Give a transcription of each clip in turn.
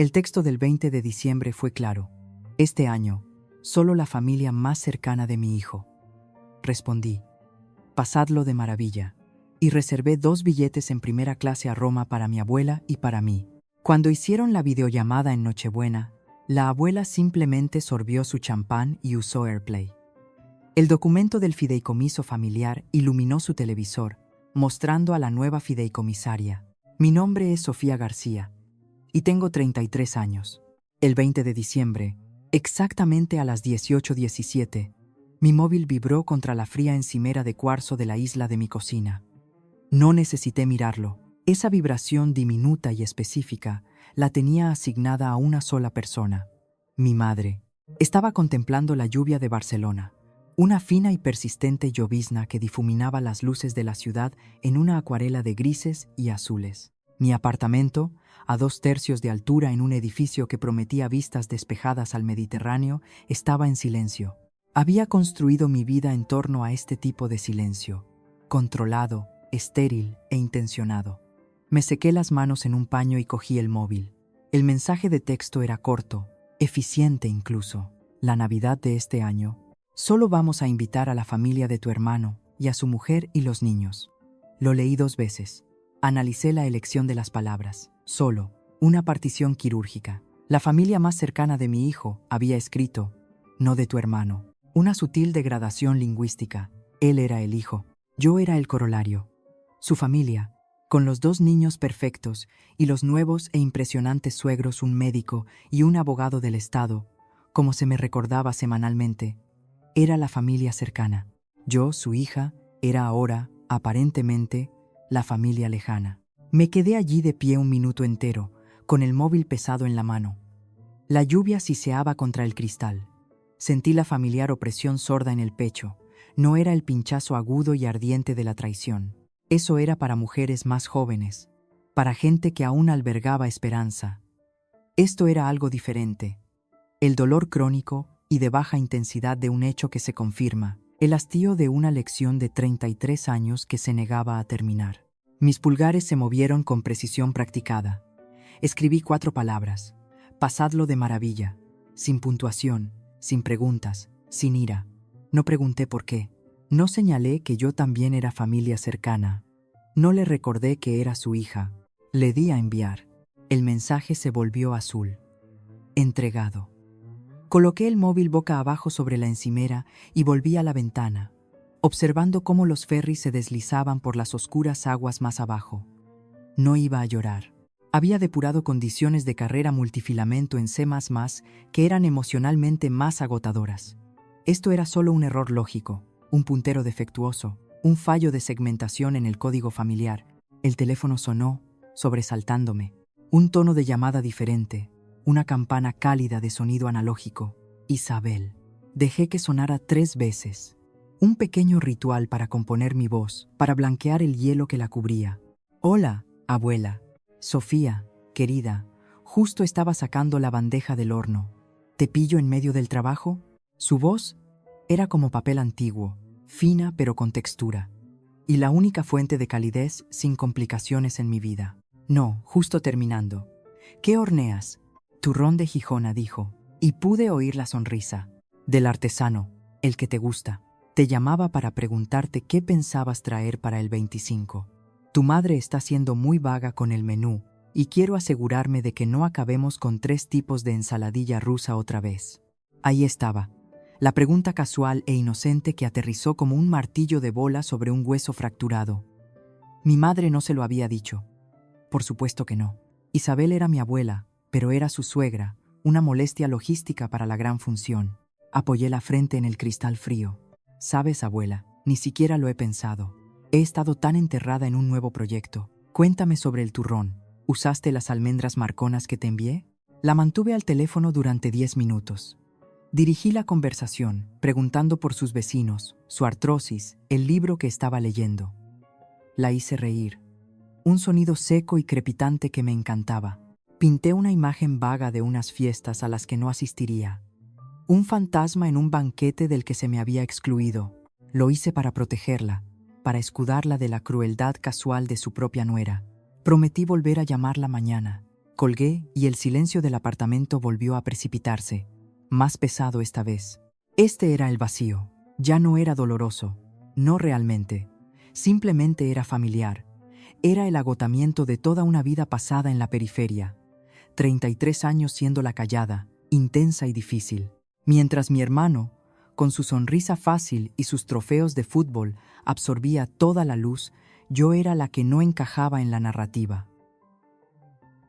El texto del 20 de diciembre fue claro. Este año, solo la familia más cercana de mi hijo. Respondí, pasadlo de maravilla. Y reservé 2 billetes en primera clase a Roma para mi abuela y para mí. Cuando hicieron la videollamada en Nochebuena, la abuela simplemente sorbió su champán y usó AirPlay. El documento del fideicomiso familiar iluminó su televisor, mostrando a la nueva fideicomisaria. Mi nombre es Sofía García y tengo 33 años. El 20 de diciembre, exactamente a las 18:17, mi móvil vibró contra la fría encimera de cuarzo de la isla de mi cocina. No necesité mirarlo. Esa vibración diminuta y específica la tenía asignada a una sola persona, mi madre. Estaba contemplando la lluvia de Barcelona, una fina y persistente llovizna que difuminaba las luces de la ciudad en una acuarela de grises y azules. Mi apartamento, a 2/3 de altura en un edificio que prometía vistas despejadas al Mediterráneo, estaba en silencio. Había construido mi vida en torno a este tipo de silencio, controlado, estéril e intencionado. Me sequé las manos en un paño y cogí el móvil. El mensaje de texto era corto, eficiente incluso. La Navidad de este año, solo vamos a invitar a la familia de tu hermano y a su mujer y los niños. Lo leí 2 veces. Analicé la elección de las palabras. Solo, una partición quirúrgica. La familia más cercana de mi hijo había escrito, no de tu hermano. Una sutil degradación lingüística. Él era el hijo. Yo era el corolario. Su familia, con los 2 niños perfectos y los nuevos e impresionantes suegros, un médico y un abogado del Estado, como se me recordaba semanalmente, era la familia cercana. Yo, su hija, era ahora, aparentemente, la familia lejana. Me quedé allí de pie un minuto entero, con el móvil pesado en la mano. La lluvia siseaba contra el cristal. Sentí la familiar opresión sorda en el pecho. No era el pinchazo agudo y ardiente de la traición. Eso era para mujeres más jóvenes, para gente que aún albergaba esperanza. Esto era algo diferente. El dolor crónico y de baja intensidad de un hecho que se confirma, el hastío de una lección de 33 años que se negaba a terminar. Mis pulgares se movieron con precisión practicada. Escribí 4 palabras. Pasadlo de maravilla, sin puntuación, sin preguntas, sin ira. No pregunté por qué. No señalé que yo también era familia cercana. No le recordé que era su hija. Le di a enviar. El mensaje se volvió azul. Entregado. Coloqué el móvil boca abajo sobre la encimera y volví a la ventana, observando cómo los ferries se deslizaban por las oscuras aguas más abajo. No iba a llorar. Había depurado condiciones de carrera multifilamento en C++ que eran emocionalmente más agotadoras. Esto era solo un error lógico, un puntero defectuoso, un fallo de segmentación en el código familiar. El teléfono sonó, sobresaltándome. Un tono de llamada diferente, una campana cálida de sonido analógico. Isabel. Dejé que sonara 3 veces. Un pequeño ritual para componer mi voz, para blanquear el hielo que la cubría. Hola, abuela. Sofía, querida, justo estaba sacando la bandeja del horno. ¿Te pillo en medio del trabajo? Su voz era como papel antiguo, fina pero con textura, y la única fuente de calidez sin complicaciones en mi vida. No, justo terminando. ¿Qué horneas? Turrón de Gijona, dijo, y pude oír la sonrisa. Del artesano, el que te gusta. Te llamaba para preguntarte qué pensabas traer para el 25. Tu madre está siendo muy vaga con el menú, y quiero asegurarme de que no acabemos con 3 tipos de ensaladilla rusa otra vez. Ahí estaba, la pregunta casual e inocente que aterrizó como un martillo de bola sobre un hueso fracturado. Mi madre no se lo había dicho. Por supuesto que no. Isabel era mi abuela, pero era su suegra, una molestia logística para la gran función. Apoyé la frente en el cristal frío. Sabes, abuela, ni siquiera lo he pensado. He estado tan enterrada en un nuevo proyecto. Cuéntame sobre el turrón. ¿Usaste las almendras marconas que te envié? La mantuve al teléfono durante 10 minutos. Dirigí la conversación, preguntando por sus vecinos, su artrosis, el libro que estaba leyendo. La hice reír. Un sonido seco y crepitante que me encantaba. Pinté una imagen vaga de unas fiestas a las que no asistiría. Un fantasma en un banquete del que se me había excluido. Lo hice para protegerla, para escudarla de la crueldad casual de su propia nuera. Prometí volver a llamarla mañana, Colgué y el silencio del apartamento volvió a precipitarse, más pesado esta vez. Este era el vacío. Ya no era doloroso, no realmente. Simplemente era familiar. Era el agotamiento de toda una vida pasada en la periferia. 33 años siendo la callada, intensa y difícil. Mientras mi hermano, con su sonrisa fácil y sus trofeos de fútbol, absorbía toda la luz, yo era la que no encajaba en la narrativa.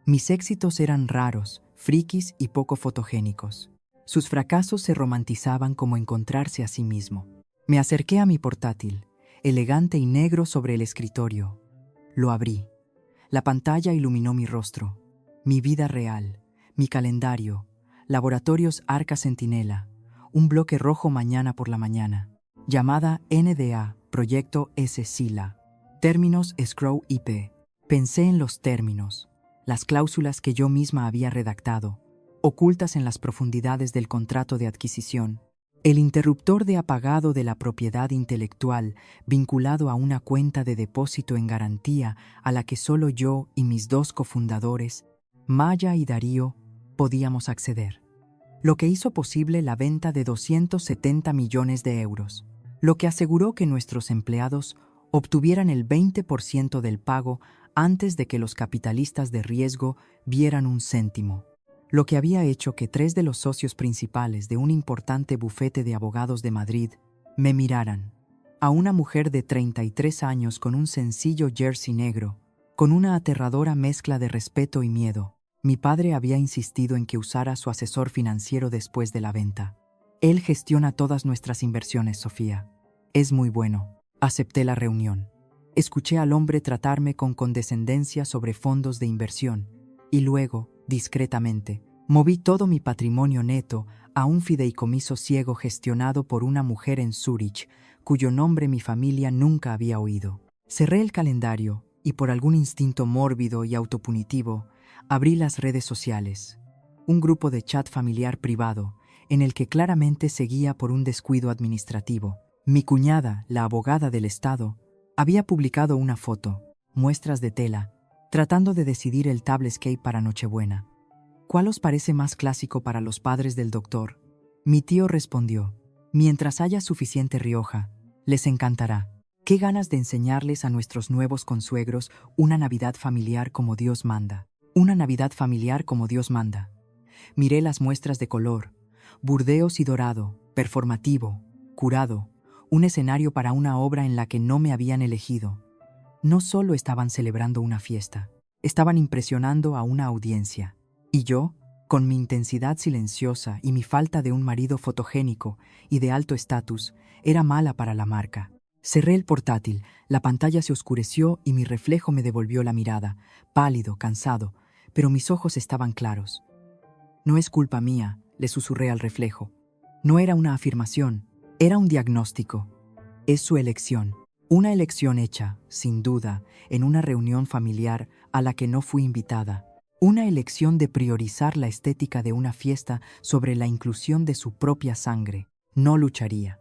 Mis éxitos eran raros, frikis y poco fotogénicos. Sus fracasos se romantizaban como encontrarse a sí mismo. Me acerqué a mi portátil, elegante y negro sobre el escritorio. Lo abrí. La pantalla iluminó mi rostro, mi vida real, mi calendario, laboratorios Arca Centinela, un bloque rojo mañana por la mañana, llamada NDA, Proyecto S-SILA, términos Scrow IP. Pensé en los términos, las cláusulas que yo misma había redactado, ocultas en las profundidades del contrato de adquisición, el interruptor de apagado de la propiedad intelectual vinculado a una cuenta de depósito en garantía a la que solo yo y mis dos cofundadores, Maya y Darío, podíamos acceder. Lo que hizo posible la venta de 270 millones de euros, lo que aseguró que nuestros empleados obtuvieran el 20% del pago antes de que los capitalistas de riesgo vieran un céntimo, lo que había hecho que 3 de los socios principales de un importante bufete de abogados de Madrid me miraran. A una mujer de 33 años con un sencillo jersey negro, con una aterradora mezcla de respeto y miedo. Mi padre había insistido en que usara su asesor financiero después de la venta. Él gestiona todas nuestras inversiones, Sofía. Es muy bueno. Acepté la reunión. Escuché al hombre tratarme con condescendencia sobre fondos de inversión y luego, discretamente, moví todo mi patrimonio neto a un fideicomiso ciego gestionado por una mujer en Zúrich, cuyo nombre mi familia nunca había oído. Cerré el calendario y por algún instinto mórbido y autopunitivo, abrí las redes sociales, un grupo de chat familiar privado en el que claramente seguía por un descuido administrativo. Mi cuñada, la abogada del Estado, había publicado una foto, muestras de tela, tratando de decidir el tablescape para Nochebuena. ¿Cuál os parece más clásico para los padres del doctor? Mi tío respondió, mientras haya suficiente Rioja, les encantará. Qué ganas de enseñarles a nuestros nuevos consuegros una Navidad familiar como Dios manda. Una Navidad familiar como Dios manda. Miré las muestras de color, burdeos y dorado, performativo, curado, un escenario para una obra en la que no me habían elegido. No solo estaban celebrando una fiesta, estaban impresionando a una audiencia. Y yo, con mi intensidad silenciosa y mi falta de un marido fotogénico y de alto estatus, era mala para la marca. Cerré el portátil, la pantalla se oscureció y mi reflejo me devolvió la mirada, pálido, cansado, pero mis ojos estaban claros. No es culpa mía, le susurré al reflejo. No era una afirmación, era un diagnóstico. Es su elección. Una elección hecha, sin duda, en una reunión familiar a la que no fui invitada. Una elección de priorizar la estética de una fiesta sobre la inclusión de su propia sangre. No lucharía.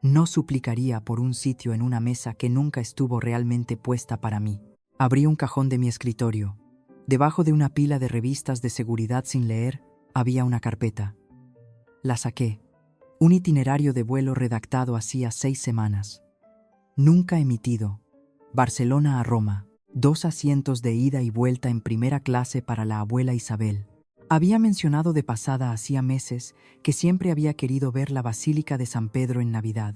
No suplicaría por un sitio en una mesa que nunca estuvo realmente puesta para mí. Abrí un cajón de mi escritorio. Debajo de una pila de revistas de seguridad sin leer, había una carpeta. La saqué. Un itinerario de vuelo redactado hacía 6 semanas. Nunca emitido. Barcelona a Roma. 2 asientos de ida y vuelta en primera clase para la abuela Isabel. Había mencionado de pasada hacía meses que siempre había querido ver la Basílica de San Pedro en Navidad,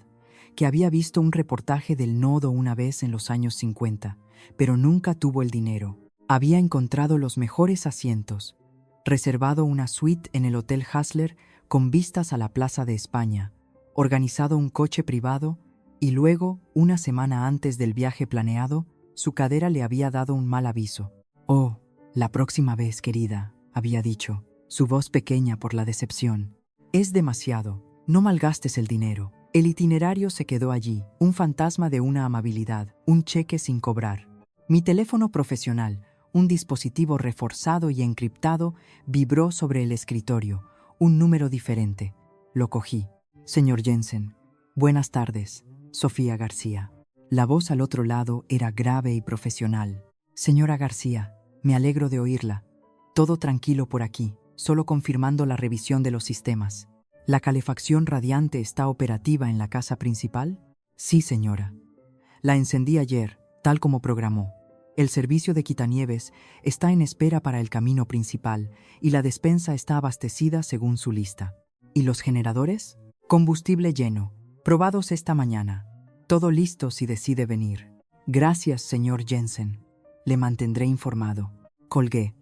que había visto un reportaje del nodo una vez en los años 50, pero nunca tuvo el dinero. Había encontrado los mejores asientos, reservado una suite en el Hotel Hassler con vistas a la Plaza de España, organizado un coche privado y luego, una semana antes del viaje planeado, su cadera le había dado un mal aviso. «Oh, la próxima vez, querida», había dicho, su voz pequeña por la decepción. «Es demasiado, no malgastes el dinero». El itinerario se quedó allí, un fantasma de una amabilidad, un cheque sin cobrar. Mi teléfono profesional, un dispositivo reforzado y encriptado, vibró sobre el escritorio, un número diferente. Lo cogí. «Señor Jensen, buenas tardes, Sofía García». La voz al otro lado era grave y profesional. «Señora García, me alegro de oírla. Todo tranquilo por aquí, solo confirmando la revisión de los sistemas. ¿La calefacción radiante está operativa en la casa principal? Sí, señora. La encendí ayer, tal como programó. El servicio de quitanieves está en espera para el camino principal y la despensa está abastecida según su lista. ¿Y los generadores? Combustible lleno, probados esta mañana. Todo listo si decide venir. Gracias, señor Jensen. Le mantendré informado. Colgué.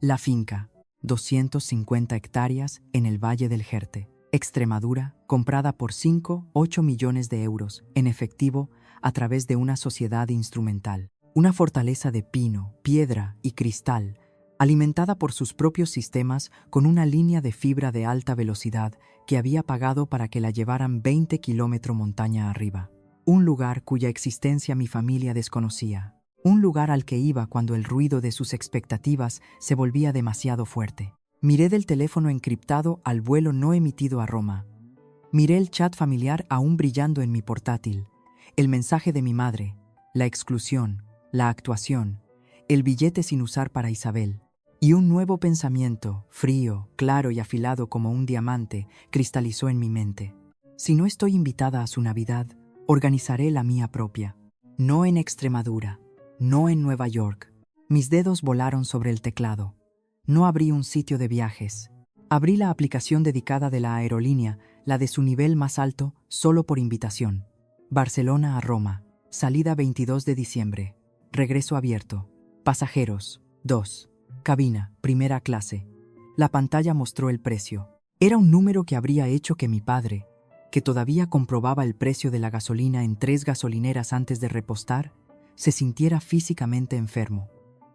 La finca, 250 hectáreas en el Valle del Jerte, Extremadura, comprada por 8 millones de euros en efectivo a través de una sociedad instrumental. Una fortaleza de pino, piedra y cristal, alimentada por sus propios sistemas con una línea de fibra de alta velocidad que había pagado para que la llevaran 20 kilómetros montaña arriba. Un lugar cuya existencia mi familia desconocía. Un lugar al que iba cuando el ruido de sus expectativas se volvía demasiado fuerte. Miré del teléfono encriptado al vuelo no emitido a Roma. Miré el chat familiar aún brillando en mi portátil, el mensaje de mi madre, la exclusión, la actuación, el billete sin usar para Isabel. Y un nuevo pensamiento, frío, claro y afilado como un diamante, cristalizó en mi mente. Si no estoy invitada a su Navidad, organizaré la mía propia. No en Extremadura. No en Nueva York. Mis dedos volaron sobre el teclado. No abrí un sitio de viajes. Abrí la aplicación dedicada de la aerolínea, la de su nivel más alto, solo por invitación. Barcelona a Roma. Salida 22 de diciembre. Regreso abierto. Pasajeros. 2. Cabina. Primera clase. La pantalla mostró el precio. Era un número que habría hecho que mi padre, que todavía comprobaba el precio de la gasolina en 3 gasolineras antes de repostar, se sintiera físicamente enfermo.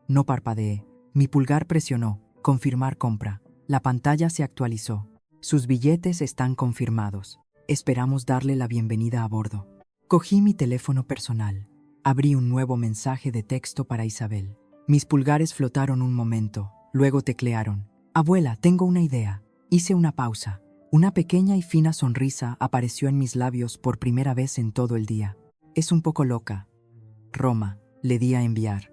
No parpadeé. Mi pulgar presionó. Confirmar compra. La pantalla se actualizó. Sus billetes están confirmados. Esperamos darle la bienvenida a bordo. Cogí mi teléfono personal. Abrí un nuevo mensaje de texto para Isabel. Mis pulgares flotaron un momento. Luego teclearon. Abuela, tengo una idea. Hice una pausa. Una pequeña y fina sonrisa apareció en mis labios por primera vez en todo el día. Es un poco loca. Roma, le di a enviar.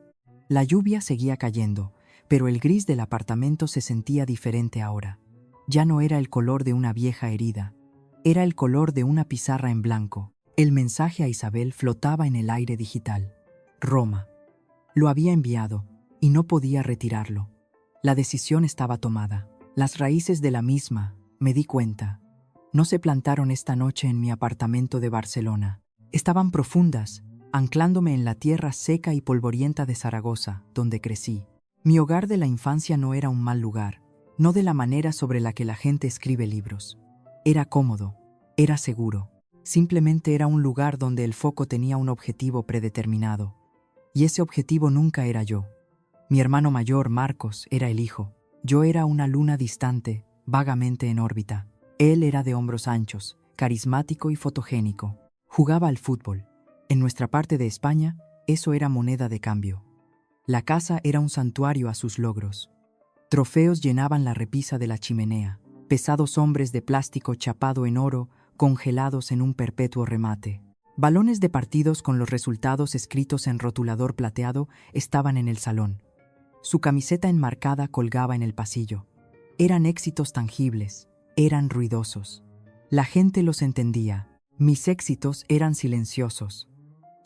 La lluvia seguía cayendo, pero el gris del apartamento se sentía diferente ahora. Ya no era el color de una vieja herida, era el color de una pizarra en blanco. El mensaje a Isabel flotaba en el aire digital. Roma. Lo había enviado, y no podía retirarlo. La decisión estaba tomada. Las raíces de la misma, me di cuenta, no se plantaron esta noche en mi apartamento de Barcelona. Estaban profundas, anclándome en la tierra seca y polvorienta de Zaragoza, donde crecí. Mi hogar de la infancia no era un mal lugar, no de la manera sobre la que la gente escribe libros. Era cómodo, era seguro, simplemente era un lugar donde el foco tenía un objetivo predeterminado. Y ese objetivo nunca era yo. Mi hermano mayor, Marcos, era el hijo. Yo era una luna distante, vagamente en órbita. Él era de hombros anchos, carismático y fotogénico. Jugaba al fútbol. En nuestra parte de España, eso era moneda de cambio. La casa era un santuario a sus logros. Trofeos llenaban la repisa de la chimenea, pesados hombres de plástico chapado en oro, congelados en un perpetuo remate. Balones de partidos con los resultados escritos en rotulador plateado estaban en el salón. Su camiseta enmarcada colgaba en el pasillo. Eran éxitos tangibles, eran ruidosos. La gente los entendía. Mis éxitos eran silenciosos.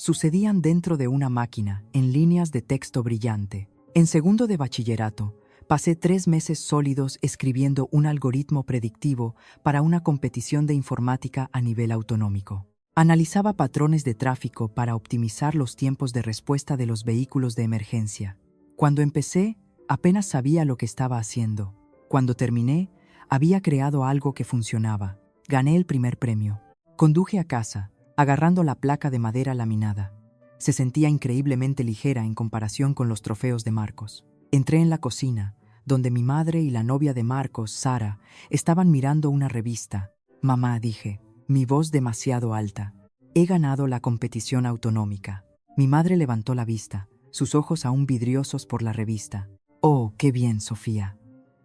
Sucedían dentro de una máquina, en líneas de texto brillante. En segundo de bachillerato, pasé 3 meses sólidos escribiendo un algoritmo predictivo para una competición de informática a nivel autonómico. Analizaba patrones de tráfico para optimizar los tiempos de respuesta de los vehículos de emergencia. Cuando empecé, apenas sabía lo que estaba haciendo. Cuando terminé, había creado algo que funcionaba. Gané el primer premio. Conduje a casa, agarrando la placa de madera laminada. Se sentía increíblemente ligera en comparación con los trofeos de Marcos. Entré en la cocina, donde mi madre y la novia de Marcos, Sara, estaban mirando una revista. Mamá, dije, mi voz demasiado alta. He ganado la competición autonómica. Mi madre levantó la vista, sus ojos aún vidriosos por la revista. Oh, qué bien, Sofía.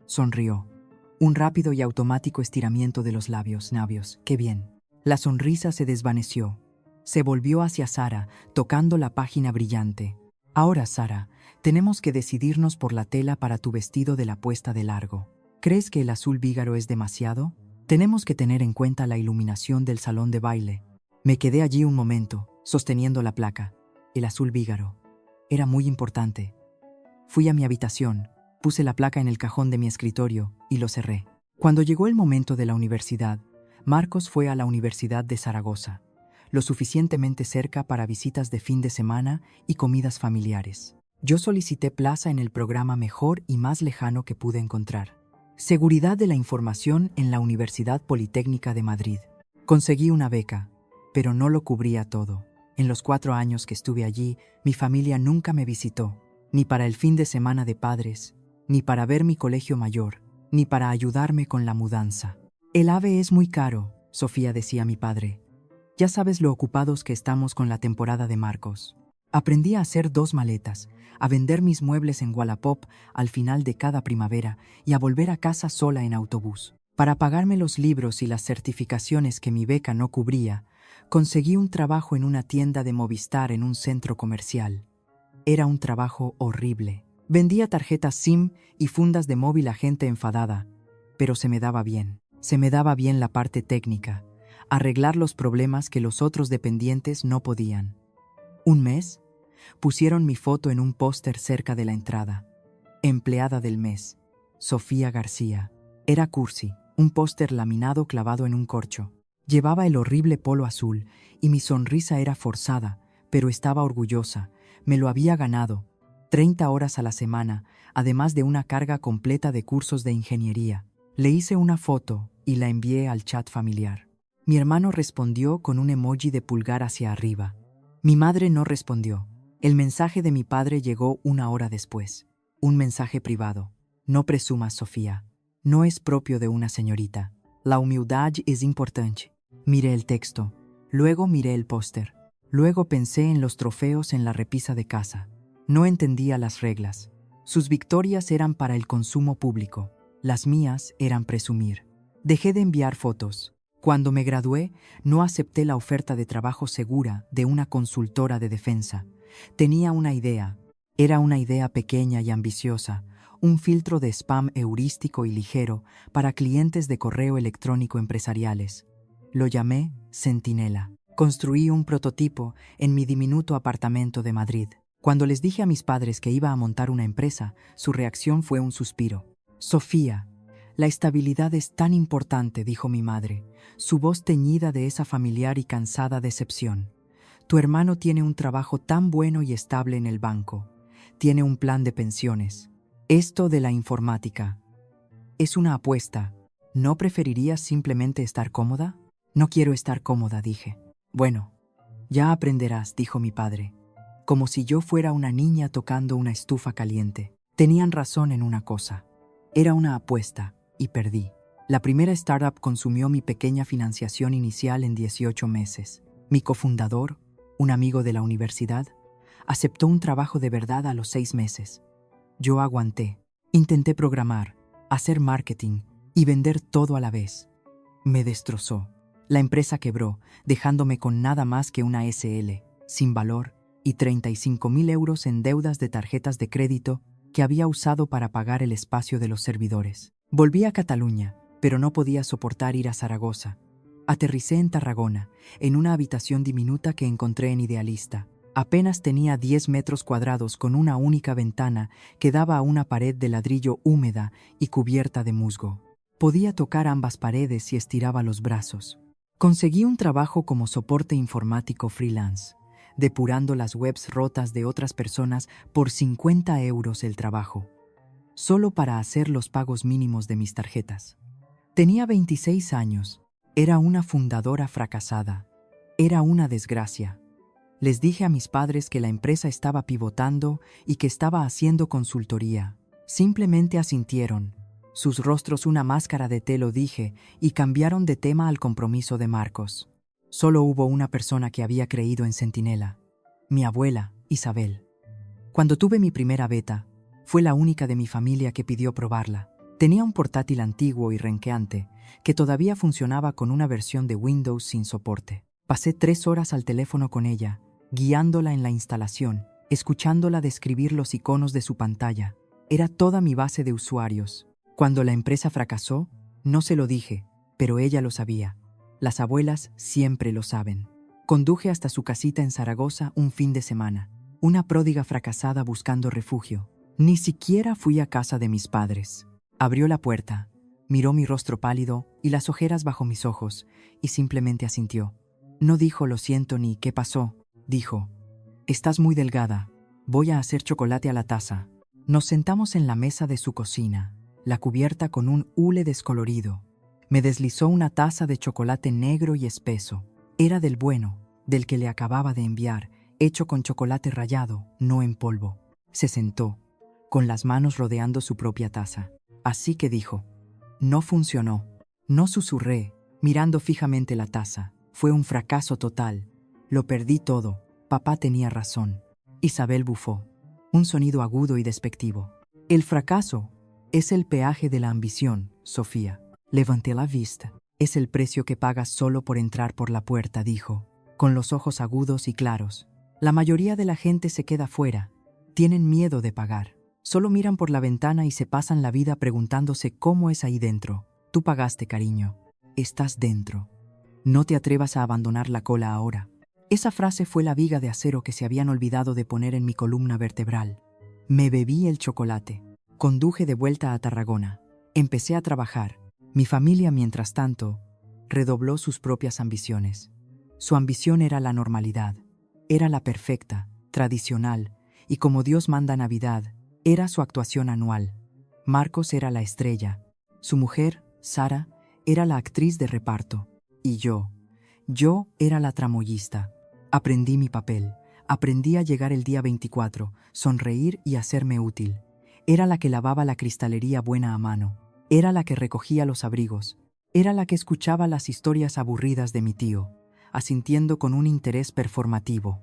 Sonrió. Un rápido y automático estiramiento de los labios, qué bien. La sonrisa se desvaneció. Se volvió hacia Sara, tocando la página brillante. Ahora, Sara, tenemos que decidirnos por la tela para tu vestido de la puesta de largo. ¿Crees que el azul vígaro es demasiado? Tenemos que tener en cuenta la iluminación del salón de baile. Me quedé allí un momento, sosteniendo la placa. El azul vígaro. Era muy importante. Fui a mi habitación, puse la placa en el cajón de mi escritorio y lo cerré. Cuando llegó el momento de la universidad, Marcos fue a la Universidad de Zaragoza, lo suficientemente cerca para visitas de fin de semana y comidas familiares. Yo solicité plaza en el programa mejor y más lejano que pude encontrar. Seguridad de la información en la Universidad Politécnica de Madrid. Conseguí una beca, pero no lo cubría todo. En los 4 años que estuve allí, mi familia nunca me visitó, ni para el fin de semana de padres, ni para ver mi colegio mayor, ni para ayudarme con la mudanza. El AVE es muy caro, Sofía, decía mi padre. Ya sabes lo ocupados que estamos con la temporada de Marcos. Aprendí a hacer 2 maletas, a vender mis muebles en Wallapop al final de cada primavera y a volver a casa sola en autobús. Para pagarme los libros y las certificaciones que mi beca no cubría, conseguí un trabajo en una tienda de Movistar en un centro comercial. Era un trabajo horrible. Vendía tarjetas SIM y fundas de móvil a gente enfadada, pero se me daba bien. Se me daba bien la parte técnica, arreglar los problemas que los otros dependientes no podían. Un mes, pusieron mi foto en un póster cerca de la entrada. Empleada del mes, Sofía García. Era cursi, un póster laminado clavado en un corcho. Llevaba el horrible polo azul y mi sonrisa era forzada, pero estaba orgullosa. Me lo había ganado. 30 horas a la semana, además de una carga completa de cursos de ingeniería. Le hice una foto y la envié al chat familiar. Mi hermano respondió con un emoji de pulgar hacia arriba. Mi madre no respondió. El mensaje de mi padre llegó 1 hora después. Un mensaje privado. No presumas, Sofía. No es propio de una señorita. La humildad es importante. Miré el texto. Luego miré el póster. Luego pensé en los trofeos en la repisa de casa. No entendía las reglas. Sus victorias eran para el consumo público. Las mías eran presumir. Dejé de enviar fotos. Cuando me gradué, no acepté la oferta de trabajo segura de una consultora de defensa. Tenía una idea. Era una idea pequeña y ambiciosa, un filtro de spam heurístico y ligero para clientes de correo electrónico empresariales. Lo llamé Centinela. Construí un prototipo en mi diminuto apartamento de Madrid. Cuando les dije a mis padres que iba a montar una empresa, su reacción fue un suspiro. Sofía, la estabilidad es tan importante, dijo mi madre, su voz teñida de esa familiar y cansada decepción. Tu hermano tiene un trabajo tan bueno y estable en el banco. Tiene un plan de pensiones. Esto de la informática es una apuesta. ¿No preferirías simplemente estar cómoda? No quiero estar cómoda, dije. Bueno, ya aprenderás, dijo mi padre, como si yo fuera una niña tocando una estufa caliente. Tenían razón en una cosa. Era una apuesta, y perdí. La primera startup consumió mi pequeña financiación inicial en 18 meses. Mi cofundador, un amigo de la universidad, aceptó un trabajo de verdad a los 6 meses. Yo aguanté. Intenté programar, hacer marketing y vender todo a la vez. Me destrozó. La empresa quebró, dejándome con nada más que una SL, sin valor, y 35.000 euros en deudas de tarjetas de crédito que había usado para pagar el espacio de los servidores. Volví a Cataluña, pero no podía soportar ir a Zaragoza. Aterricé en Tarragona, en una habitación diminuta que encontré en Idealista. Apenas tenía 10 metros cuadrados con una única ventana que daba a una pared de ladrillo húmeda y cubierta de musgo. Podía tocar ambas paredes si estiraba los brazos. Conseguí un trabajo como soporte informático freelance, depurando las webs rotas de otras personas por 50 euros el trabajo, solo para hacer los pagos mínimos de mis tarjetas. Tenía 26 años. Era una fundadora fracasada. Era una desgracia. Les dije a mis padres que la empresa estaba pivotando y que estaba haciendo consultoría. Simplemente asintieron. Sus rostros una máscara de té, lo dije, y cambiaron de tema al compromiso de Marcos. Solo hubo una persona que había creído en Centinela. Mi abuela, Isabel. Cuando tuve mi primera beta, fue la única de mi familia que pidió probarla. Tenía un portátil antiguo y renqueante, que todavía funcionaba con una versión de Windows sin soporte. Pasé 3 horas al teléfono con ella, guiándola en la instalación, escuchándola describir los iconos de su pantalla. Era toda mi base de usuarios. Cuando la empresa fracasó, no se lo dije, pero ella lo sabía. Las abuelas siempre lo saben. Conduje hasta su casita en Zaragoza un fin de semana, una pródiga fracasada buscando refugio. Ni siquiera fui a casa de mis padres. Abrió la puerta, miró mi rostro pálido y las ojeras bajo mis ojos, y simplemente asintió. No dijo lo siento ni qué pasó. Dijo, estás muy delgada, voy a hacer chocolate a la taza. Nos sentamos en la mesa de su cocina, la cubierta con un hule descolorido. Me deslizó una taza de chocolate negro y espeso. Era del bueno, del que le acababa de enviar, hecho con chocolate rallado, no en polvo. Se sentó, con las manos rodeando su propia taza. Así que dijo, no funcionó. No susurré, mirando fijamente la taza. Fue un fracaso total. Lo perdí todo. Papá tenía razón. Isabel bufó. Un sonido agudo y despectivo. El fracaso es el peaje de la ambición, Sofía. Levanté la vista. Es el precio que pagas solo por entrar por la puerta, dijo, con los ojos agudos y claros. La mayoría de la gente se queda fuera. Tienen miedo de pagar. Solo miran por la ventana y se pasan la vida preguntándose cómo es ahí dentro. Tú pagaste, cariño. Estás dentro. No te atrevas a abandonar la cola ahora. Esa frase fue la viga de acero que se habían olvidado de poner en mi columna vertebral. Me bebí el chocolate. Conduje de vuelta a Tarragona. Empecé a trabajar. Mi familia, mientras tanto, redobló sus propias ambiciones. Su ambición era la normalidad. Era la perfecta, tradicional, y como Dios manda Navidad, era su actuación anual. Marcos era la estrella. Su mujer, Sara, era la actriz de reparto. Y yo era la tramoyista. Aprendí mi papel. Aprendí a llegar el día 24, sonreír y hacerme útil. Era la que lavaba la cristalería buena a mano. Era la que recogía los abrigos. Era la que escuchaba las historias aburridas de mi tío, asintiendo con un interés performativo.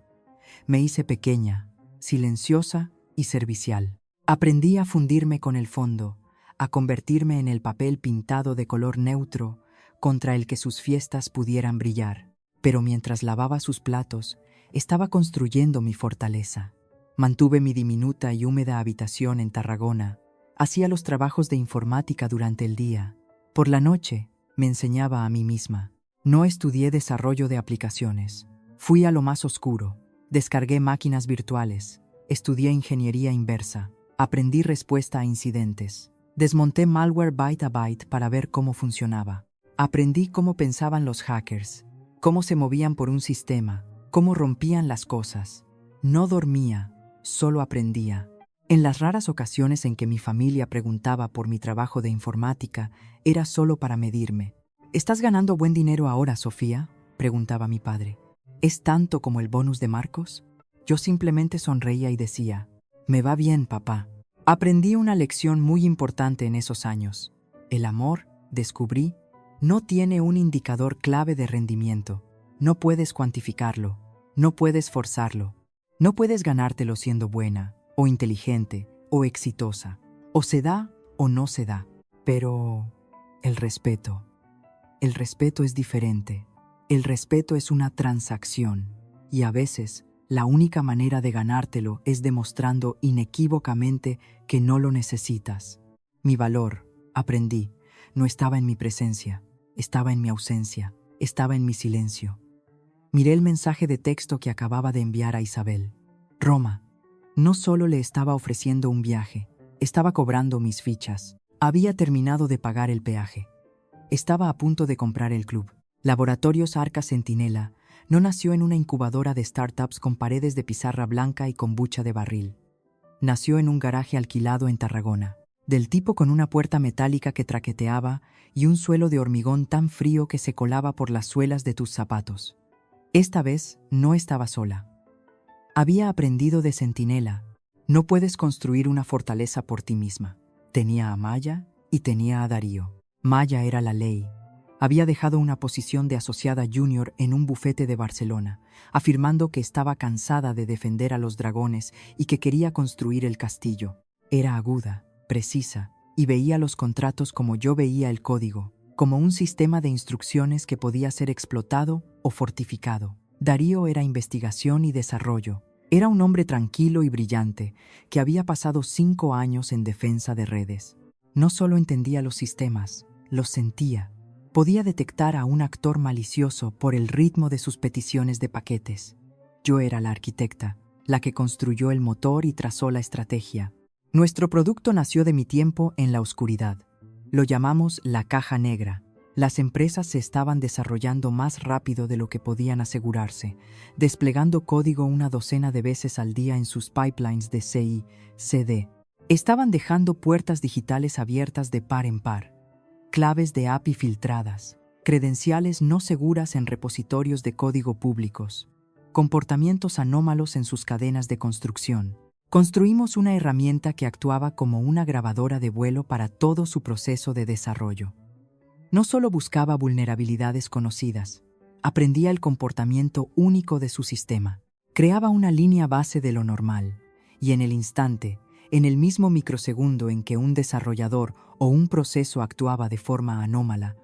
Me hice pequeña, silenciosa y servicial. Aprendí a fundirme con el fondo, a convertirme en el papel pintado de color neutro contra el que sus fiestas pudieran brillar. Pero mientras lavaba sus platos, estaba construyendo mi fortaleza. Mantuve mi diminuta y húmeda habitación en Tarragona. Hacía los trabajos de informática durante el día. Por la noche, me enseñaba a mí misma. No estudié desarrollo de aplicaciones. Fui a lo más oscuro. Descargué máquinas virtuales. Estudié ingeniería inversa. Aprendí respuesta a incidentes. Desmonté malware byte a byte para ver cómo funcionaba. Aprendí cómo pensaban los hackers, cómo se movían por un sistema, cómo rompían las cosas. No dormía, solo aprendía. En las raras ocasiones en que mi familia preguntaba por mi trabajo de informática, era solo para medirme. ¿Estás ganando buen dinero ahora, Sofía?, preguntaba mi padre. ¿Es tanto como el bonus de Marcos? Yo simplemente sonreía y decía, me va bien, papá. Aprendí una lección muy importante en esos años. El amor, descubrí, no tiene un indicador clave de rendimiento. No puedes cuantificarlo, no puedes forzarlo. No puedes ganártelo siendo buena, o inteligente, o exitosa. O se da o no se da. Pero el respeto es diferente. El respeto es una transacción, y a veces la única manera de ganártelo es demostrando inequívocamente que no lo necesitas. Mi valor, aprendí, no estaba en mi presencia, estaba en mi ausencia, estaba en mi silencio. Miré el mensaje de texto que acababa de enviar a Isabel. Roma. No solo le estaba ofreciendo un viaje, estaba cobrando mis fichas. Había terminado de pagar el peaje. Estaba a punto de comprar el club. Laboratorios Arca Centinela no nació en una incubadora de startups con paredes de pizarra blanca y kombucha de barril. Nació en un garaje alquilado en Tarragona, del tipo con una puerta metálica que traqueteaba y un suelo de hormigón tan frío que se colaba por las suelas de tus zapatos. Esta vez no estaba sola. Había aprendido de Centinela. No puedes construir una fortaleza por ti misma. Tenía a Maya y tenía a Darío. Maya era la ley. Había dejado una posición de asociada junior en un bufete de Barcelona, afirmando que estaba cansada de defender a los dragones y que quería construir el castillo. Era aguda, precisa, y veía los contratos como yo veía el código, como un sistema de instrucciones que podía ser explotado o fortificado. Darío era investigación y desarrollo. Era un hombre tranquilo y brillante que había pasado 5 años en defensa de redes. No solo entendía los sistemas, los sentía. Podía detectar a un actor malicioso por el ritmo de sus peticiones de paquetes. Yo era la arquitecta, la que construyó el motor y trazó la estrategia. Nuestro producto nació de mi tiempo en la oscuridad. Lo llamamos la caja negra. Las empresas se estaban desarrollando más rápido de lo que podían asegurarse, desplegando código una docena de veces al día en sus pipelines de CI/CD. Estaban dejando puertas digitales abiertas de par en par, claves de API filtradas, credenciales no seguras en repositorios de código públicos, comportamientos anómalos en sus cadenas de construcción. Construimos una herramienta que actuaba como una grabadora de vuelo para todo su proceso de desarrollo. No solo buscaba vulnerabilidades conocidas, aprendía el comportamiento único de su sistema, creaba una línea base de lo normal, y en el instante, en el mismo microsegundo en que un desarrollador o un proceso actuaba de forma anómala,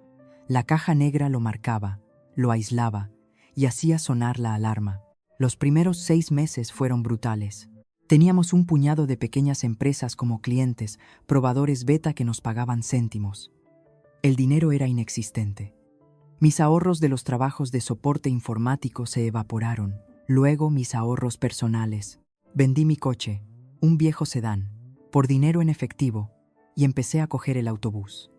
la caja negra lo marcaba, lo aislaba y hacía sonar la alarma. Los primeros 6 meses fueron brutales. Teníamos un puñado de pequeñas empresas como clientes, probadores beta que nos pagaban céntimos. El dinero era inexistente. Mis ahorros de los trabajos de soporte informático se evaporaron. Luego mis ahorros personales. Vendí mi coche, un viejo sedán, por dinero en efectivo, y empecé a coger el autobús.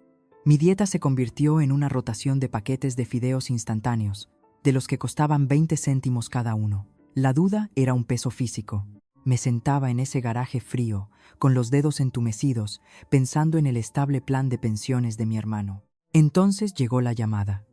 Mi dieta se convirtió en una rotación de paquetes de fideos instantáneos, de los que costaban 20 céntimos cada uno. La duda era un peso físico. Me sentaba en ese garaje frío, con los dedos entumecidos, pensando en el estable plan de pensiones de mi hermano. Entonces llegó la llamada.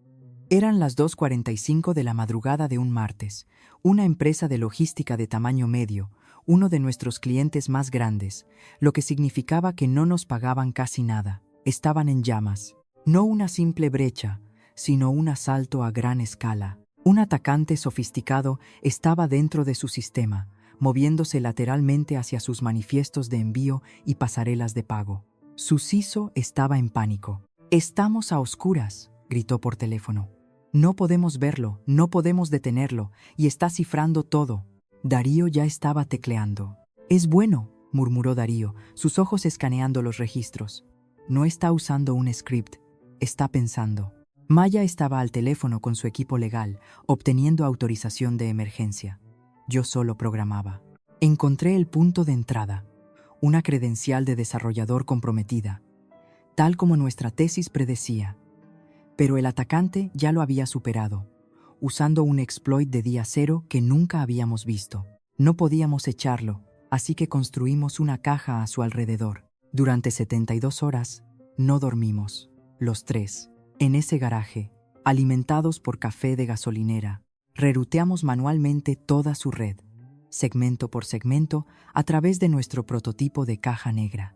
Eran las 2:45 de la madrugada de un martes. Una empresa de logística de tamaño medio, uno de nuestros clientes más grandes, lo que significaba que no nos pagaban casi nada. Estaban en llamas. No una simple brecha, sino un asalto a gran escala. Un atacante sofisticado estaba dentro de su sistema, moviéndose lateralmente hacia sus manifiestos de envío y pasarelas de pago. Su CISO estaba en pánico. «Estamos a oscuras», gritó por teléfono. «No podemos verlo, no podemos detenerlo, y está cifrando todo». Darío ya estaba tecleando. «Es bueno», murmuró Darío, sus ojos escaneando los registros. «No está usando un script, está pensando». Maya estaba al teléfono con su equipo legal, obteniendo autorización de emergencia. Yo solo programaba. Encontré el punto de entrada, una credencial de desarrollador comprometida, tal como nuestra tesis predecía. Pero el atacante ya lo había superado, usando un exploit de día cero que nunca habíamos visto. No podíamos echarlo, así que construimos una caja a su alrededor. Durante 72 horas, no dormimos, los tres, en ese garaje, alimentados por café de gasolinera. Reruteamos manualmente toda su red, segmento por segmento, a través de nuestro prototipo de caja negra.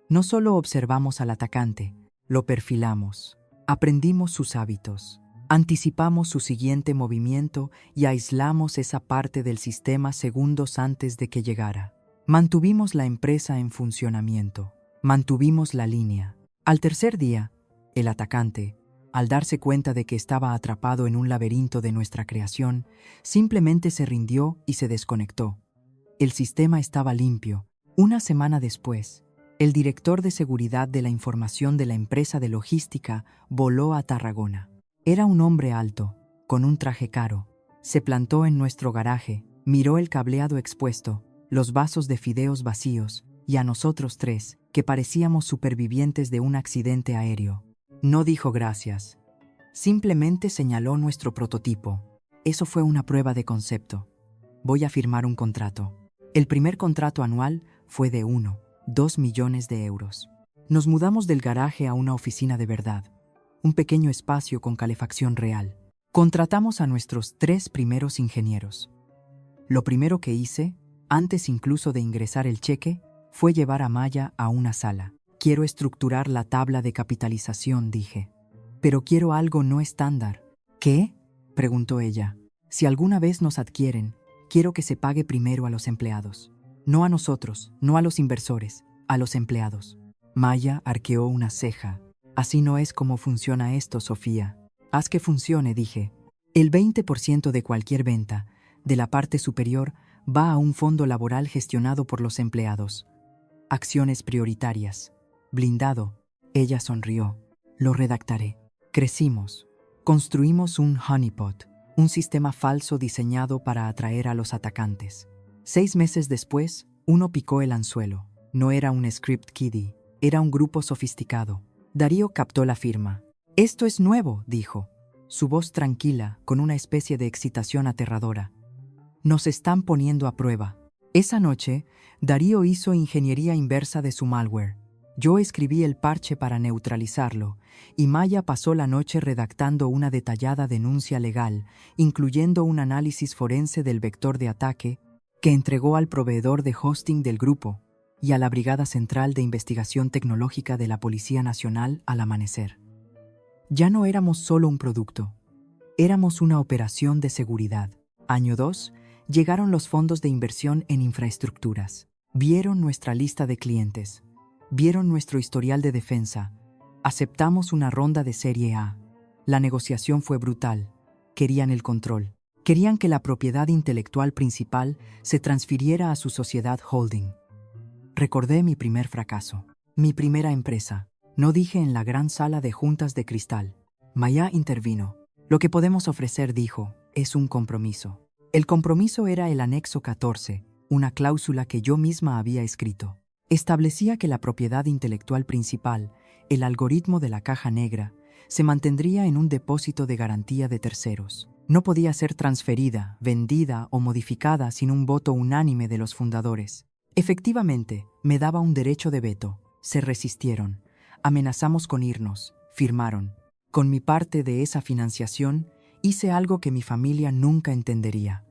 No solo observamos al atacante, lo perfilamos, aprendimos sus hábitos, anticipamos su siguiente movimiento y aislamos esa parte del sistema segundos antes de que llegara. Mantuvimos la empresa en funcionamiento, mantuvimos la línea. Al tercer día, el atacante, al darse cuenta de que estaba atrapado en un laberinto de nuestra creación, simplemente se rindió y se desconectó. El sistema estaba limpio. Una semana después, el director de seguridad de la información de la empresa de logística voló a Tarragona. Era un hombre alto, con un traje caro. Se plantó en nuestro garaje, miró el cableado expuesto, los vasos de fideos vacíos, y a nosotros tres, que parecíamos supervivientes de un accidente aéreo. No dijo gracias. Simplemente señaló nuestro prototipo. Eso fue una prueba de concepto. Voy a firmar un contrato. El primer contrato anual fue de 2 millones de euros. Nos mudamos del garaje a una oficina de verdad, un pequeño espacio con calefacción real. Contratamos a nuestros 3 primeros ingenieros. Lo primero que hice, antes incluso de ingresar el cheque, fue llevar a Maya a una sala. Quiero estructurar la tabla de capitalización, dije. Pero quiero algo no estándar. ¿Qué?, preguntó ella. Si alguna vez nos adquieren, quiero que se pague primero a los empleados. No a nosotros, no a los inversores, a los empleados. Maya arqueó una ceja. Así no es como funciona esto, Sofía. Haz que funcione, dije. El 20% de cualquier venta, de la parte superior, va a un fondo laboral gestionado por los empleados. Acciones prioritarias. Blindado. Ella sonrió. Lo redactaré. Crecimos. Construimos un honeypot, un sistema falso diseñado para atraer a los atacantes. 6 meses después, uno picó el anzuelo. No era un script kiddie, era un grupo sofisticado. Darío captó la firma. «Esto es nuevo», dijo, su voz tranquila, con una especie de excitación aterradora. «Nos están poniendo a prueba». Esa noche, Darío hizo ingeniería inversa de su malware. Yo escribí el parche para neutralizarlo, y Maya pasó la noche redactando una detallada denuncia legal, incluyendo un análisis forense del vector de ataque, que entregó al proveedor de hosting del grupo y a la Brigada Central de Investigación Tecnológica de la Policía Nacional al amanecer. Ya no éramos solo un producto, éramos una operación de seguridad. Año 2, llegaron los fondos de inversión en infraestructuras. Vieron nuestra lista de clientes, vieron nuestro historial de defensa. Aceptamos una ronda de Serie A. La negociación fue brutal. Querían el control. Querían que la propiedad intelectual principal se transfiriera a su sociedad holding. Recordé mi primer fracaso, mi primera empresa. No dije en la gran sala de juntas de cristal. Maya intervino. Lo que podemos ofrecer, dijo, es un compromiso. El compromiso era el anexo 14, una cláusula que yo misma había escrito. Establecía que la propiedad intelectual principal, el algoritmo de la caja negra, se mantendría en un depósito de garantía de terceros. No podía ser transferida, vendida o modificada sin un voto unánime de los fundadores. Efectivamente, me daba un derecho de veto. Se resistieron. Amenazamos con irnos. Firmaron. Con mi parte de esa financiación, hice algo que mi familia nunca entendería.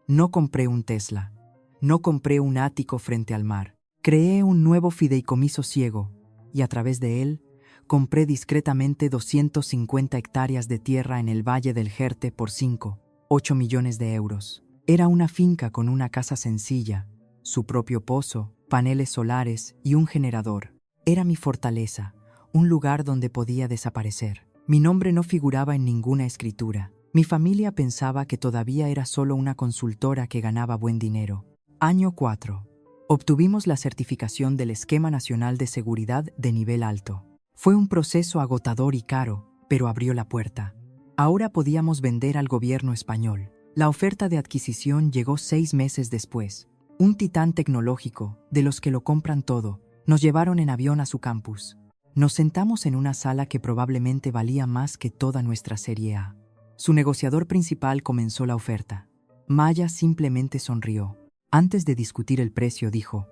No compré un Tesla. No compré un ático frente al mar. Creé un nuevo fideicomiso ciego, y a través de él, compré discretamente 250 hectáreas de tierra en el Valle del Jerte por 8 millones de euros. Era una finca con una casa sencilla, su propio pozo, paneles solares y un generador. Era mi fortaleza, un lugar donde podía desaparecer. Mi nombre no figuraba en ninguna escritura. Mi familia pensaba que todavía era solo una consultora que ganaba buen dinero. Año 4. Obtuvimos la certificación del Esquema Nacional de Seguridad de nivel alto. Fue un proceso agotador y caro, pero abrió la puerta. Ahora podíamos vender al gobierno español. La oferta de adquisición llegó 6 meses después. Un titán tecnológico, de los que lo compran todo, nos llevaron en avión a su campus. Nos sentamos en una sala que probablemente valía más que toda nuestra Serie A. Su negociador principal comenzó la oferta. Maya simplemente sonrió. Antes de discutir el precio, dijo: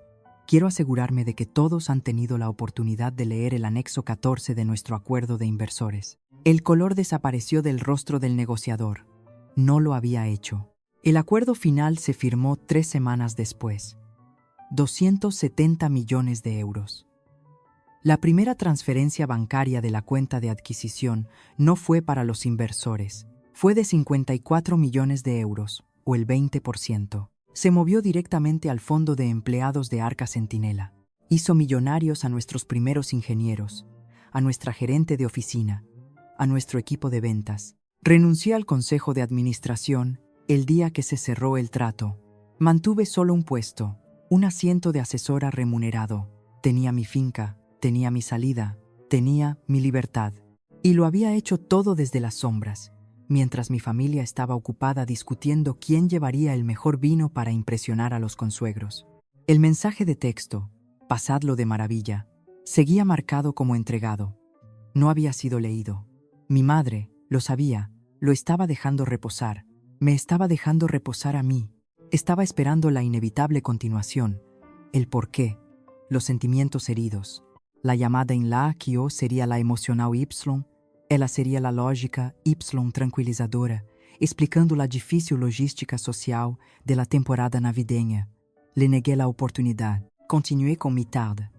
«Quiero asegurarme de que todos han tenido la oportunidad de leer el anexo 14 de nuestro acuerdo de inversores». El color desapareció del rostro del negociador. No lo había hecho. El acuerdo final se firmó 3 semanas después. 270 millones de euros. La primera transferencia bancaria de la cuenta de adquisición no fue para los inversores. Fue de 54 millones de euros, o el 20%. Se movió directamente al fondo de empleados de Arca Centinela. Hizo millonarios a nuestros primeros ingenieros, a nuestra gerente de oficina, a nuestro equipo de ventas. Renuncié al consejo de administración el día que se cerró el trato. Mantuve solo un puesto, un asiento de asesora remunerado. Tenía mi finca, tenía mi salida, tenía mi libertad. Y lo había hecho todo desde las sombras, mientras mi familia estaba ocupada discutiendo quién llevaría el mejor vino para impresionar a los consuegros. El mensaje de texto, pasadlo de maravilla, seguía marcado como entregado. No había sido leído. Mi madre, lo sabía, lo estaba dejando reposar. Me estaba dejando reposar a mí. Estaba esperando la inevitable continuación, el porqué, los sentimientos heridos. La llamada em lá que O seria la emocional Y, ela seria la lógica Y tranquilizadora, explicando la difícil logística social de la temporada navideña. Le negué la oportunidad. Continué con mi tarde.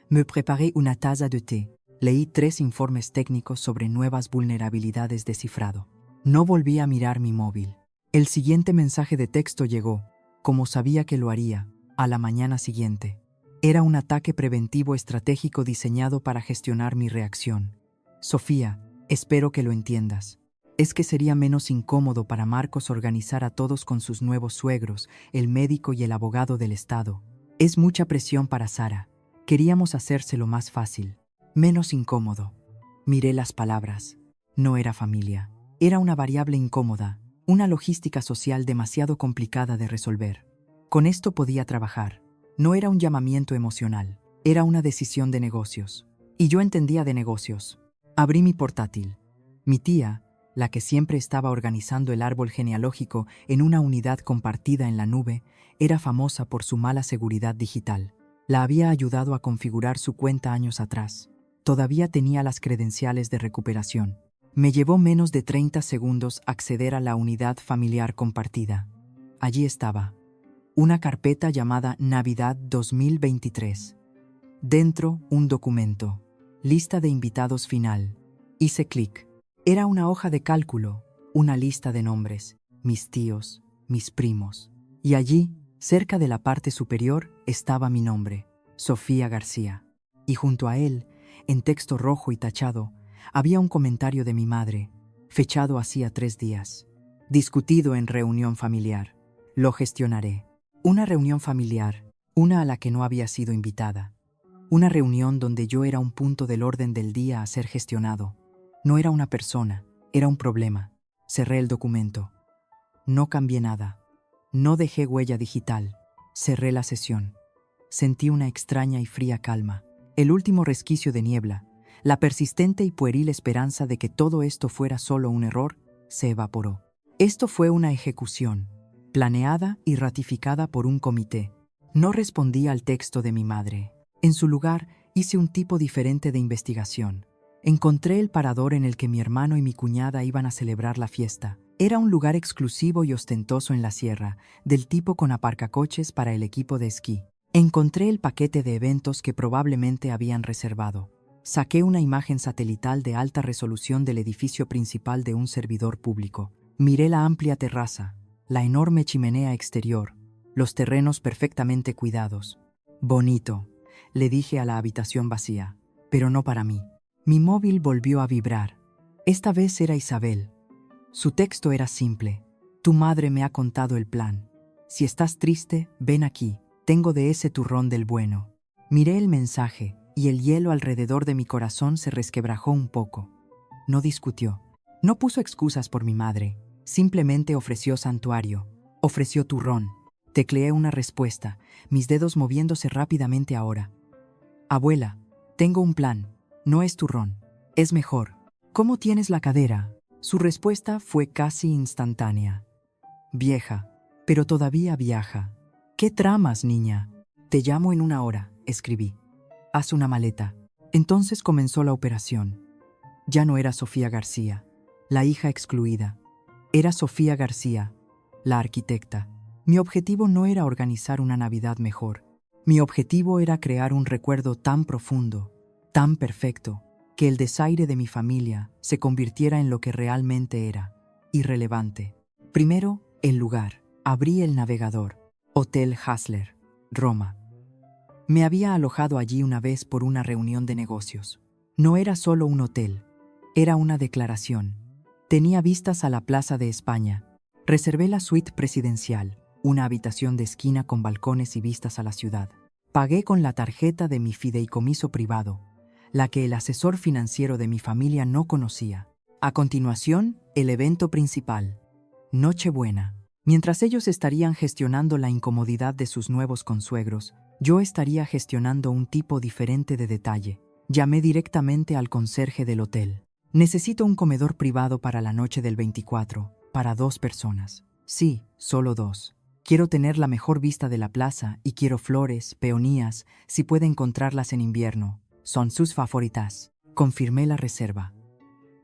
Me preparé una taza de té. Leí 3 informes técnicos sobre nuevas vulnerabilidades de cifrado. No volví a mirar mi móvil. El siguiente mensaje de texto llegó, como sabía que lo haría, a la mañana siguiente. Era un ataque preventivo estratégico diseñado para gestionar mi reacción. Sofía, espero que lo entiendas. Es que sería menos incómodo para Marcos organizar a todos con sus nuevos suegros, el médico y el abogado del estado. Es mucha presión para Sara. Queríamos hacérselo más fácil, menos incómodo. Miré las palabras. No era familia. Era una variable incómoda, una logística social demasiado complicada de resolver. Con esto podía trabajar. No era un llamamiento emocional, era una decisión de negocios. Y yo entendía de negocios. Abrí mi portátil. Mi tía, la que siempre estaba organizando el árbol genealógico en una unidad compartida en la nube, era famosa por su mala seguridad digital. La había ayudado a configurar su cuenta años atrás. Todavía tenía las credenciales de recuperación. Me llevó menos de 30 segundos acceder a la unidad familiar compartida. Allí estaba, una carpeta llamada Navidad 2023. Dentro, un documento. Lista de invitados final. Hice clic. Era una hoja de cálculo, una lista de nombres, mis tíos, mis primos. Y allí, cerca de la parte superior, estaba mi nombre, Sofía García. Y junto a él, en texto rojo y tachado, había un comentario de mi madre, fechado hacía 3 días. Discutido en reunión familiar. Lo gestionaré. Una reunión familiar, una a la que no había sido invitada. Una reunión donde yo era un punto del orden del día a ser gestionado. No era una persona, era un problema. Cerré el documento. No cambié nada. No dejé huella digital. Cerré la sesión. Sentí una extraña y fría calma. El último resquicio de niebla, la persistente y pueril esperanza de que todo esto fuera solo un error, se evaporó. Esto fue una ejecución, planeada y ratificada por un comité. No respondí al texto de mi madre. En su lugar, hice un tipo diferente de investigación. Encontré el parador en el que mi hermano y mi cuñada iban a celebrar la fiesta. Era un lugar exclusivo y ostentoso en la sierra, del tipo con aparcacoches para el equipo de esquí. Encontré el paquete de eventos que probablemente habían reservado. Saqué una imagen satelital de alta resolución del edificio principal de un servidor público. Miré la amplia terraza, la enorme chimenea exterior, los terrenos perfectamente cuidados. Bonito, le dije a la habitación vacía, pero no para mí. Mi móvil volvió a vibrar. Esta vez era Isabel. Su texto era simple. Tu madre me ha contado el plan. Si estás triste, ven aquí. Tengo de ese turrón del bueno. Miré el mensaje y el hielo alrededor de mi corazón se resquebrajó un poco. No discutió. No puso excusas por mi madre. Simplemente ofreció santuario. Ofreció turrón. Tecleé una respuesta, mis dedos moviéndose rápidamente ahora. Abuela, tengo un plan. No es turrón. Es mejor. ¿Cómo tienes la cadera? Su respuesta fue casi instantánea. Vieja, pero todavía viaja. ¿Qué tramas, niña? Te llamo en 1 hora, escribí. Haz una maleta. Entonces comenzó la operación. Ya no era Sofía García, la hija excluida. Era Sofía García, la arquitecta. Mi objetivo no era organizar una Navidad mejor. Mi objetivo era crear un recuerdo tan profundo, tan perfecto, que el desaire de mi familia se convirtiera en lo que realmente era, irrelevante. Primero, el lugar. Abrí el navegador. Hotel Hassler, Roma. Me había alojado allí una vez por una reunión de negocios. No era solo un hotel, era una declaración. Tenía vistas a la Plaza de España. Reservé la suite presidencial, una habitación de esquina con balcones y vistas a la ciudad. Pagué con la tarjeta de mi fideicomiso privado, la que el asesor financiero de mi familia no conocía. A continuación, el evento principal. Nochebuena. Mientras ellos estarían gestionando la incomodidad de sus nuevos consuegros, yo estaría gestionando un tipo diferente de detalle. Llamé directamente al conserje del hotel. Necesito un comedor privado para la noche del 24, para 2 personas. Sí, solo 2. Quiero tener la mejor vista de la plaza y quiero flores, peonías, si puede encontrarlas en invierno. Son sus favoritas. Confirmé la reserva.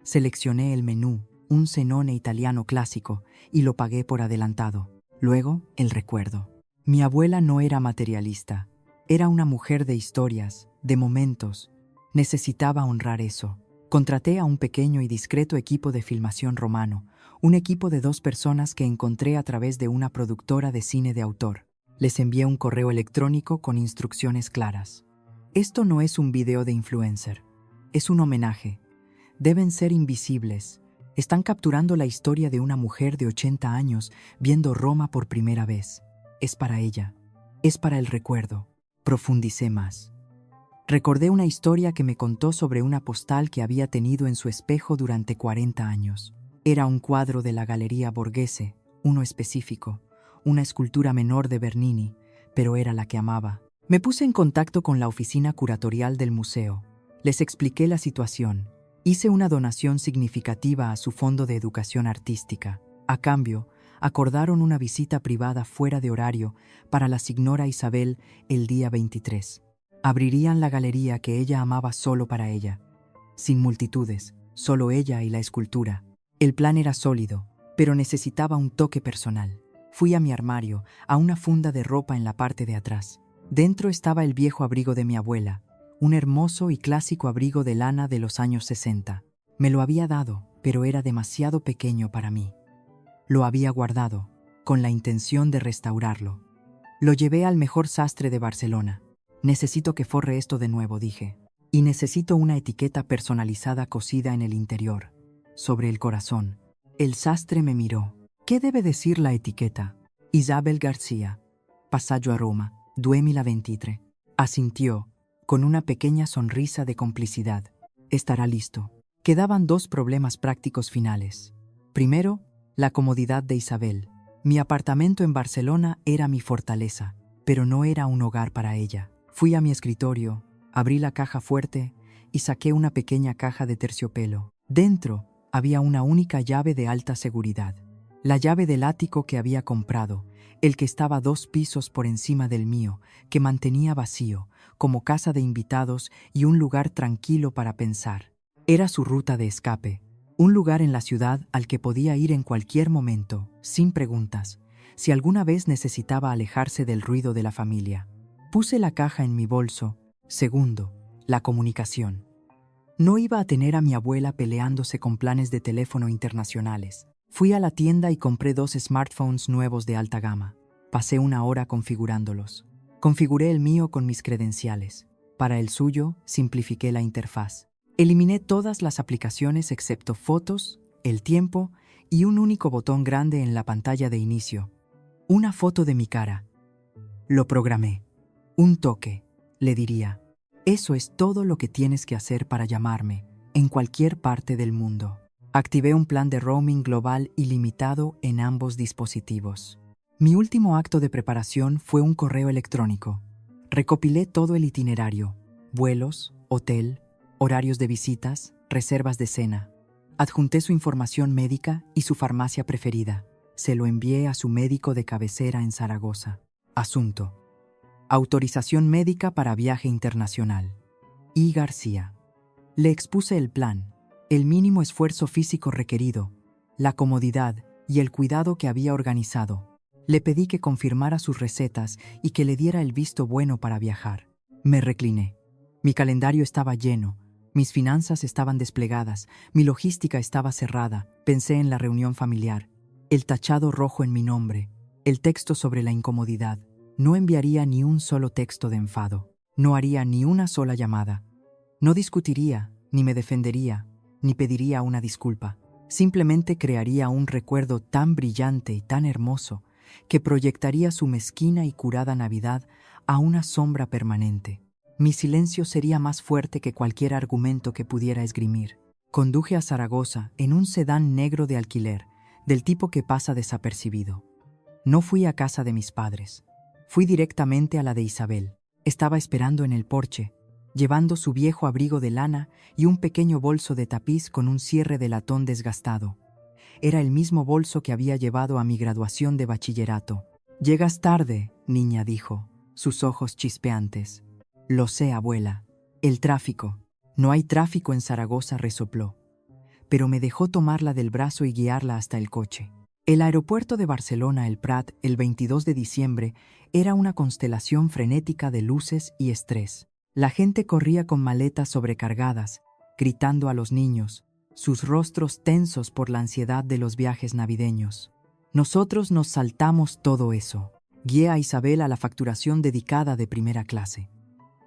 Seleccioné el menú, un cenone italiano clásico, y lo pagué por adelantado. Luego, el recuerdo. Mi abuela no era materialista. Era una mujer de historias, de momentos. Necesitaba honrar eso. Contraté a un pequeño y discreto equipo de filmación romano, un equipo de 2 personas que encontré a través de una productora de cine de autor. Les envié un correo electrónico con instrucciones claras. Esto no es un video de influencer. Es un homenaje. Deben ser invisibles, Están capturando la historia de una mujer de 80 años viendo Roma por primera vez. Es para ella. Es para el recuerdo. Profundicé más. Recordé una historia que me contó sobre una postal que había tenido en su espejo durante 40 años. Era un cuadro de la Galería Borghese, uno específico, una escultura menor de Bernini, pero era la que amaba. Me puse en contacto con la oficina curatorial del museo. Les expliqué la situación. Hice una donación significativa a su fondo de educación artística. A cambio, acordaron una visita privada fuera de horario para la señora Isabel el día 23. Abrirían la galería que ella amaba solo para ella. Sin multitudes, solo ella y la escultura. El plan era sólido, pero necesitaba un toque personal. Fui a mi armario, a una funda de ropa en la parte de atrás. Dentro estaba el viejo abrigo de mi abuela, un hermoso y clásico abrigo de lana de los años 60. Me lo había dado, pero era demasiado pequeño para mí. Lo había guardado, con la intención de restaurarlo. Lo llevé al mejor sastre de Barcelona. Necesito que forre esto de nuevo, dije. Y necesito una etiqueta personalizada cosida en el interior, sobre el corazón. El sastre me miró. ¿Qué debe decir la etiqueta? Isabel García, Passaggio a Roma, 2023. Asintió, con una pequeña sonrisa de complicidad. Estará listo. Quedaban dos problemas prácticos finales. Primero, la comodidad de Isabel. Mi apartamento en Barcelona era mi fortaleza, pero no era un hogar para ella. Fui a mi escritorio, abrí la caja fuerte y saqué una pequeña caja de terciopelo. Dentro había una única llave de alta seguridad. La llave del ático que había comprado, el que estaba 2 pisos por encima del mío, que mantenía vacío, como casa de invitados y un lugar tranquilo para pensar. Era su ruta de escape, un lugar en la ciudad al que podía ir en cualquier momento, sin preguntas, si alguna vez necesitaba alejarse del ruido de la familia. Puse la caja en mi bolso. Segundo, la comunicación. No iba a tener a mi abuela peleándose con planes de teléfono internacionales. Fui a la tienda y compré 2 smartphones nuevos de alta gama. Pasé 1 hora configurándolos. Configuré el mío con mis credenciales. Para el suyo, simplifiqué la interfaz. Eliminé todas las aplicaciones excepto fotos, el tiempo y un único botón grande en la pantalla de inicio. Una foto de mi cara. Lo programé. Un toque, le diría. Eso es todo lo que tienes que hacer para llamarme, en cualquier parte del mundo. Activé un plan de roaming global ilimitado en ambos dispositivos. Mi último acto de preparación fue un correo electrónico. Recopilé todo el itinerario: vuelos, hotel, horarios de visitas, reservas de cena. Adjunté su información médica y su farmacia preferida. Se lo envié a su médico de cabecera en Zaragoza. Asunto: autorización médica para viaje internacional. I. García. Le expuse el plan, el mínimo esfuerzo físico requerido, la comodidad y el cuidado que había organizado. Le pedí que confirmara sus recetas y que le diera el visto bueno para viajar. Me recliné. Mi calendario estaba lleno, mis finanzas estaban desplegadas, mi logística estaba cerrada. Pensé en la reunión familiar, el tachado rojo en mi nombre, el texto sobre la incomodidad. No enviaría ni un solo texto de enfado. No haría ni una sola llamada. No discutiría, ni me defendería, ni pediría una disculpa. Simplemente crearía un recuerdo tan brillante y tan hermoso que proyectaría su mezquina y curada Navidad a una sombra permanente. Mi silencio sería más fuerte que cualquier argumento que pudiera esgrimir. Conduje a Zaragoza en un sedán negro de alquiler, del tipo que pasa desapercibido. No fui a casa de mis padres. Fui directamente a la de Isabel. Estaba esperando en el porche, llevando su viejo abrigo de lana y un pequeño bolso de tapiz con un cierre de latón desgastado. Era el mismo bolso que había llevado a mi graduación de bachillerato. «Llegas tarde», niña dijo, sus ojos chispeantes. «Lo sé, abuela. El tráfico». «No hay tráfico en Zaragoza», resopló. Pero me dejó tomarla del brazo y guiarla hasta el coche. El aeropuerto de Barcelona, el Prat, el 22 de diciembre, era una constelación frenética de luces y estrés. La gente corría con maletas sobrecargadas, gritando a los niños, sus rostros tensos por la ansiedad de los viajes navideños. Nosotros nos saltamos todo eso. Guié a Isabel a la facturación dedicada de primera clase.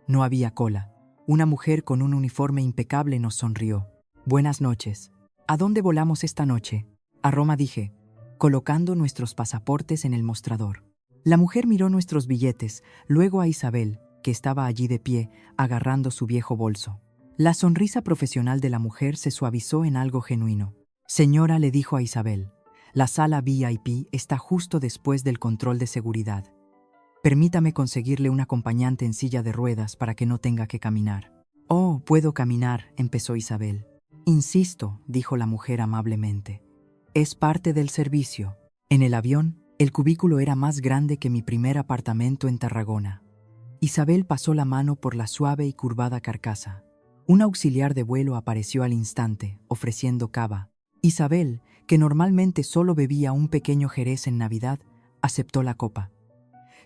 No había cola. Una mujer con un uniforme impecable nos sonrió. «Buenas noches». ¿A dónde volamos esta noche? A Roma, dije, colocando nuestros pasaportes en el mostrador. La mujer miró nuestros billetes, luego a Isabel, que estaba allí de pie, agarrando su viejo bolso. La sonrisa profesional de la mujer se suavizó en algo genuino. Señora, le dijo a Isabel, la sala VIP está justo después del control de seguridad. Permítame conseguirle un acompañante en silla de ruedas para que no tenga que caminar. Oh, puedo caminar, empezó Isabel. Insisto, dijo la mujer amablemente. Es parte del servicio. En el avión, el cubículo era más grande que mi primer apartamento en Tarragona. Isabel pasó la mano por la suave y curvada carcasa. Un auxiliar de vuelo apareció al instante, ofreciendo cava. Isabel, que normalmente solo bebía un pequeño jerez en Navidad, aceptó la copa.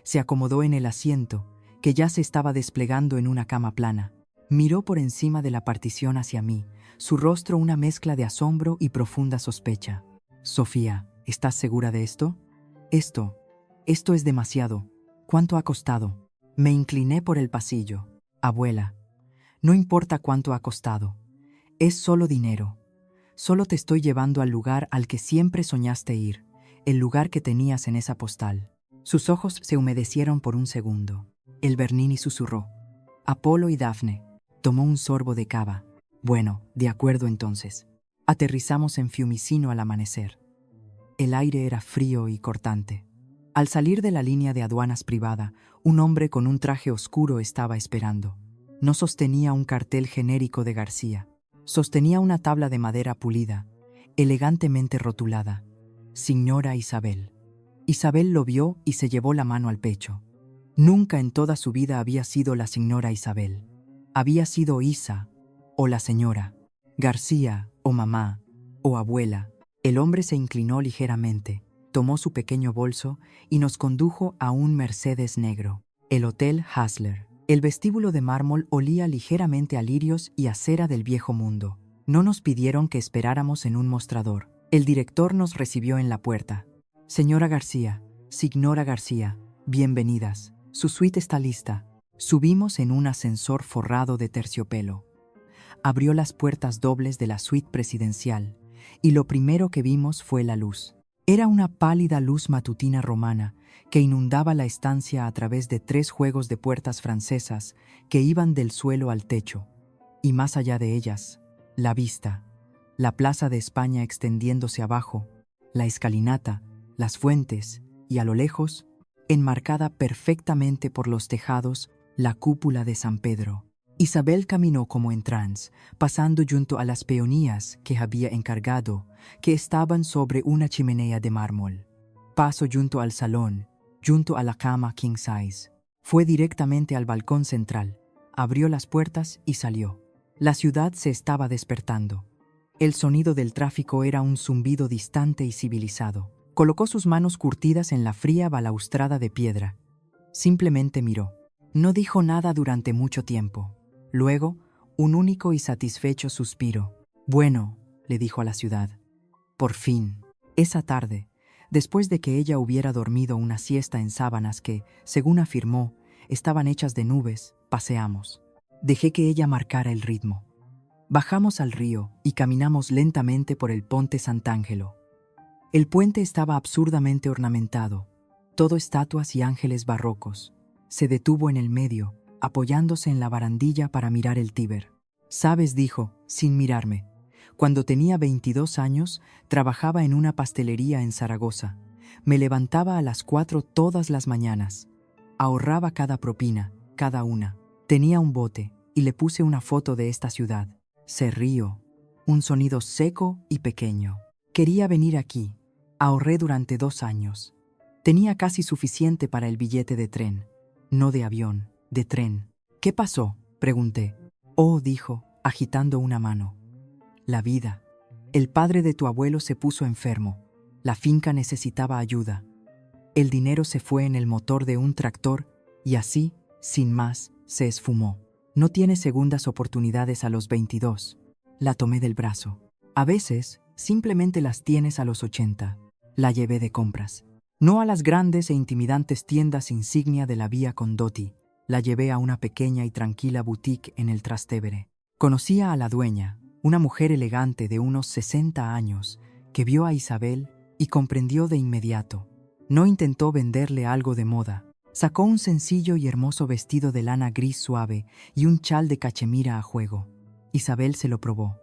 Se acomodó en el asiento, que ya se estaba desplegando en una cama plana. Miró por encima de la partición hacia mí, su rostro una mezcla de asombro y profunda sospecha. Sofía, ¿estás segura de esto? Esto es demasiado. ¿Cuánto ha costado? Me incliné por el pasillo. Abuela, no importa cuánto ha costado. Es solo dinero. Solo te estoy llevando al lugar al que siempre soñaste ir, el lugar que tenías en esa postal. Sus ojos se humedecieron por un segundo. El Bernini susurró. Apolo y Dafne. Tomó un sorbo de cava. Bueno, de acuerdo entonces. Aterrizamos en Fiumicino al amanecer. El aire era frío y cortante. Al salir de la línea de aduanas privada, un hombre con un traje oscuro estaba esperando. No sostenía un cartel genérico de García. Sostenía una tabla de madera pulida, elegantemente rotulada. Señora Isabel. Isabel lo vio y se llevó la mano al pecho. Nunca en toda su vida había sido la señora Isabel. Había sido Isa, o la señora, García, o mamá, o abuela. El hombre se inclinó ligeramente, tomó su pequeño bolso y nos condujo a un Mercedes negro. El Hotel Hasler. El vestíbulo de mármol olía ligeramente a lirios y a cera del viejo mundo. No nos pidieron que esperáramos en un mostrador. El director nos recibió en la puerta. Señora García, Signora García, bienvenidas. Su suite está lista. Subimos en un ascensor forrado de terciopelo. Abrió las puertas dobles de la suite presidencial, y lo primero que vimos fue la luz. Era una pálida luz matutina romana que inundaba la estancia a través de 3 juegos de puertas francesas que iban del suelo al techo, y más allá de ellas, la vista, la plaza de España extendiéndose abajo, la escalinata, las fuentes y a lo lejos, enmarcada perfectamente por los tejados, la cúpula de San Pedro. Isabel caminó como en trance, pasando junto a las peonías que había encargado, que estaban sobre una chimenea de mármol. Pasó junto al salón, junto a la cama king size. Fue directamente al balcón central, abrió las puertas y salió. La ciudad se estaba despertando. El sonido del tráfico era un zumbido distante y civilizado. Colocó sus manos curtidas en la fría balaustrada de piedra. Simplemente miró. No dijo nada durante mucho tiempo. Luego, un único y satisfecho suspiro. Bueno, le dijo a la ciudad. Por fin. Esa tarde, después de que ella hubiera dormido una siesta en sábanas que, según afirmó, estaban hechas de nubes, paseamos. Dejé que ella marcara el ritmo. Bajamos al río y caminamos lentamente por el Ponte Sant'Angelo. El puente estaba absurdamente ornamentado, todo estatuas y ángeles barrocos. Se detuvo en el medio, apoyándose en la barandilla para mirar el Tíber. «Sabes», dijo, sin mirarme, «cuando tenía 22 años, trabajaba en una pastelería en Zaragoza. Me levantaba a las 4 todas las mañanas. Ahorraba cada propina, cada una. Tenía un bote y le puse una foto de esta ciudad. Se rió. Un sonido seco y pequeño. Quería venir aquí. Ahorré durante 2 años. Tenía casi suficiente para el billete de tren. No de avión, de tren. ¿Qué pasó?, pregunté. Oh, dijo, agitando una mano. La vida. El padre de tu abuelo se puso enfermo. La finca necesitaba ayuda. El dinero se fue en el motor de un tractor y así, sin más, se esfumó. No tiene segundas oportunidades a los 22. La tomé del brazo. A veces, simplemente las tienes a los 80. La llevé de compras. No a las grandes e intimidantes tiendas insignia de la Vía Condotti. La llevé a una pequeña y tranquila boutique en el Trastevere. Conocía a la dueña, una mujer elegante de unos 60 años que vio a Isabel y comprendió de inmediato. No intentó venderle algo de moda. Sacó un sencillo y hermoso vestido de lana gris suave y un chal de cachemira a juego. Isabel se lo probó.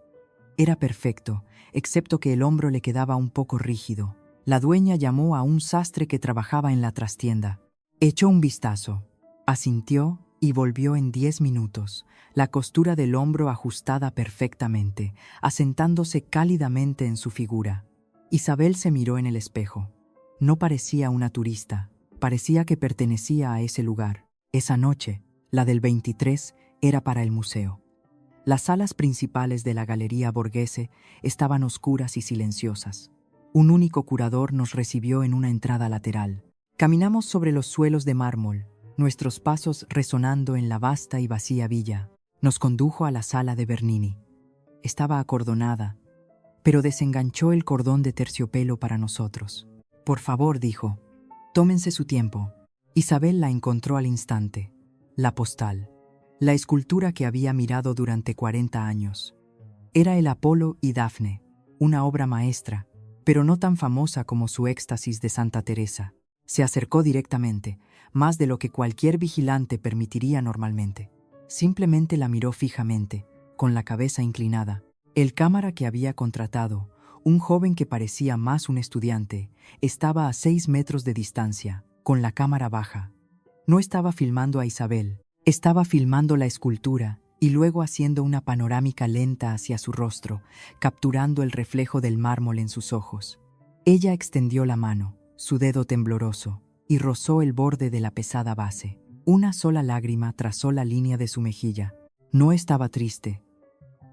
Era perfecto, excepto que el hombro le quedaba un poco rígido. La dueña llamó a un sastre que trabajaba en la trastienda. Echó un vistazo, asintió y volvió en 10 minutos, la costura del hombro ajustada perfectamente, asentándose cálidamente en su figura. Isabel se miró en el espejo. No parecía una turista, parecía que pertenecía a ese lugar. Esa noche, la del 23, era para el museo. Las salas principales de la Galería Borghese estaban oscuras y silenciosas. Un único curador nos recibió en una entrada lateral. Caminamos sobre los suelos de mármol, nuestros pasos resonando en la vasta y vacía villa. Nos condujo a la sala de Bernini. Estaba acordonada, pero desenganchó el cordón de terciopelo para nosotros. «Por favor», dijo, «tómense su tiempo». Isabel la encontró al instante. La postal. La escultura que había mirado durante 40 años. Era el Apolo y Dafne, una obra maestra, pero no tan famosa como su éxtasis de Santa Teresa. Se acercó directamente, más de lo que cualquier vigilante permitiría normalmente. Simplemente la miró fijamente, con la cabeza inclinada. El cámara que había contratado, un joven que parecía más un estudiante, estaba a 6 metros de distancia, con la cámara baja. No estaba filmando a Isabel, estaba filmando la escultura y luego haciendo una panorámica lenta hacia su rostro, capturando el reflejo del mármol en sus ojos. Ella extendió la mano, su dedo tembloroso, y rozó el borde de la pesada base. Una sola lágrima trazó la línea de su mejilla. No estaba triste.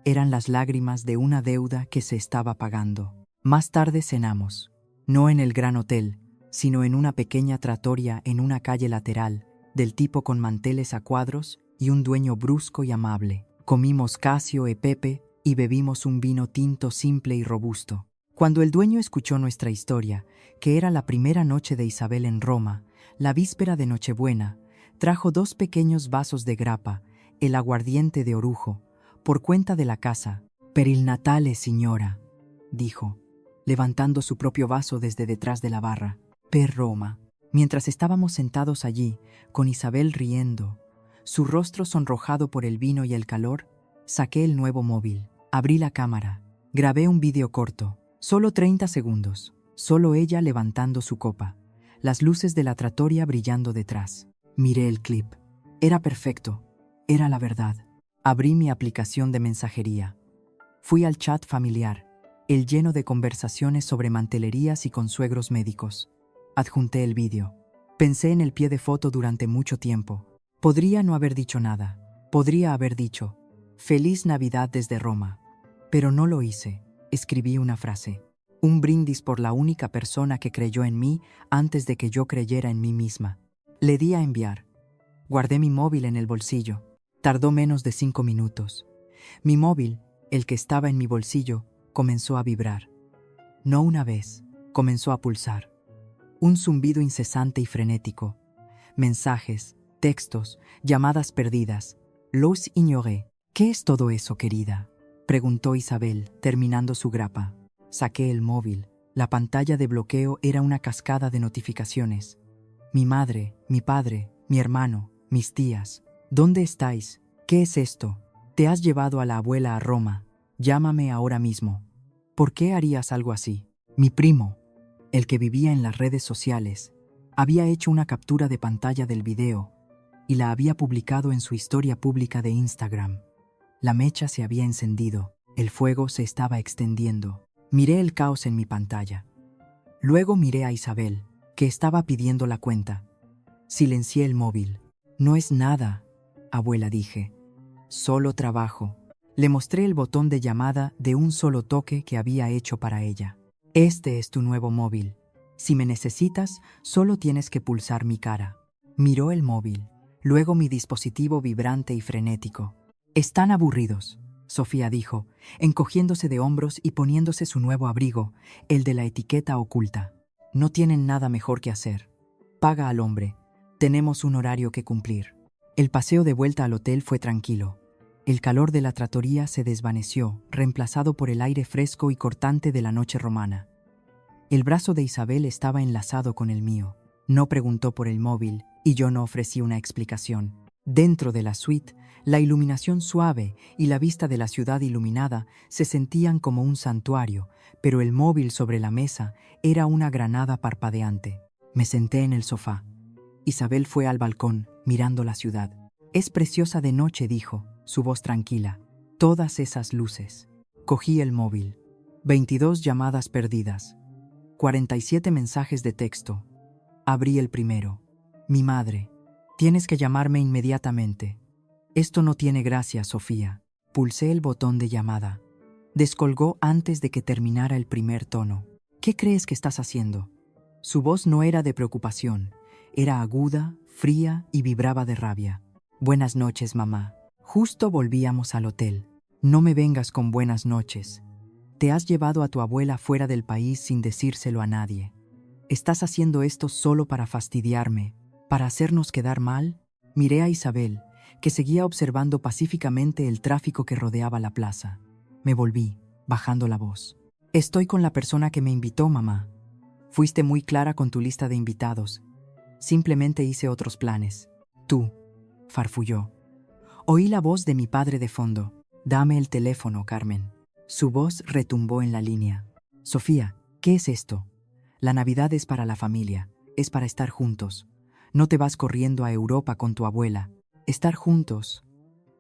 Eran las lágrimas de una deuda que se estaba pagando. Más tarde cenamos, no en el gran hotel, sino en una pequeña trattoria en una calle lateral, del tipo con manteles a cuadros y un dueño brusco y amable. Comimos cacio e pepe y bebimos un vino tinto simple y robusto. Cuando el dueño escuchó nuestra historia, que era la primera noche de Isabel en Roma, la víspera de Nochebuena, trajo 2 pequeños vasos de grappa, el aguardiente de orujo, por cuenta de la casa. «Per il Natale, signora», dijo, levantando su propio vaso desde detrás de la barra. «Per Roma». Mientras estábamos sentados allí, con Isabel riendo, su rostro sonrojado por el vino y el calor, saqué el nuevo móvil, abrí la cámara, grabé un vídeo corto, solo 30 segundos, solo ella levantando su copa, las luces de la trattoria brillando detrás. Miré el clip. Era perfecto, era la verdad. Abrí mi aplicación de mensajería. Fui al chat familiar, el lleno de conversaciones sobre mantelerías y consuegros médicos. Adjunté el vídeo. Pensé en el pie de foto durante mucho tiempo. Podría no haber dicho nada. Podría haber dicho, «Feliz Navidad desde Roma». Pero no lo hice. Escribí una frase. Un brindis por la única persona que creyó en mí antes de que yo creyera en mí misma. Le di a enviar. Guardé mi móvil en el bolsillo. Tardó menos de 5 minutos. Mi móvil, el que estaba en mi bolsillo, comenzó a vibrar. No una vez, comenzó a pulsar. Un zumbido incesante y frenético. Mensajes, textos, llamadas perdidas. Los ignoré. «¿Qué es todo eso, querida?», preguntó Isabel, terminando su grappa. Saqué el móvil. La pantalla de bloqueo era una cascada de notificaciones. Mi madre, mi padre, mi hermano, mis tías. «¿Dónde estáis? ¿Qué es esto? Te has llevado a la abuela a Roma. Llámame ahora mismo». ¿Por qué harías algo así? Mi primo, el que vivía en las redes sociales, había hecho una captura de pantalla del video y la había publicado en su historia pública de Instagram. La mecha se había encendido, el fuego se estaba extendiendo. Miré el caos en mi pantalla. Luego miré a Isabel, que estaba pidiendo la cuenta. Silencié el móvil. «No es nada, abuela», dije. «Solo trabajo». Le mostré el botón de llamada de un solo toque que había hecho para ella. «Este es tu nuevo móvil. Si me necesitas, solo tienes que pulsar mi cara». Miró el móvil, luego mi dispositivo vibrante y frenético. «Están aburridos», Sofía dijo, encogiéndose de hombros y poniéndose su nuevo abrigo, el de la etiqueta oculta. «No tienen nada mejor que hacer. Paga al hombre. Tenemos un horario que cumplir». El paseo de vuelta al hotel fue tranquilo. El calor de la trattoria se desvaneció, reemplazado por el aire fresco y cortante de la noche romana. El brazo de Isabel estaba enlazado con el mío. No preguntó por el móvil y yo no ofrecí una explicación. Dentro de la suite, la iluminación suave y la vista de la ciudad iluminada se sentían como un santuario, pero el móvil sobre la mesa era una granada parpadeante. Me senté en el sofá. Isabel fue al balcón, mirando la ciudad. «Es preciosa de noche», dijo, su voz tranquila. «Todas esas luces». Cogí el móvil. 22 llamadas perdidas. 47 mensajes de texto. Abrí el primero. «Mi madre. Tienes que llamarme inmediatamente». «Esto no tiene gracia, Sofía». Pulsé el botón de llamada. Descolgó antes de que terminara el primer tono. «¿Qué crees que estás haciendo?». Su voz no era de preocupación. Era aguda, fría y vibraba de rabia. «Buenas noches, mamá. Justo volvíamos al hotel. No me vengas con buenas noches. Te has llevado a tu abuela fuera del país sin decírselo a nadie. ¿Estás haciendo esto solo para fastidiarme, para hacernos quedar mal?». Miré a Isabel, que seguía observando pacíficamente el tráfico que rodeaba la plaza. Me volví, bajando la voz. «Estoy con la persona que me invitó, mamá. Fuiste muy clara con tu lista de invitados. Simplemente hice otros planes». «Tú», farfulló. Oí la voz de mi padre de fondo. «Dame el teléfono, Carmen». Su voz retumbó en la línea. «Sofía, ¿qué es esto? La Navidad es para la familia, es para estar juntos. No te vas corriendo a Europa con tu abuela. Estar juntos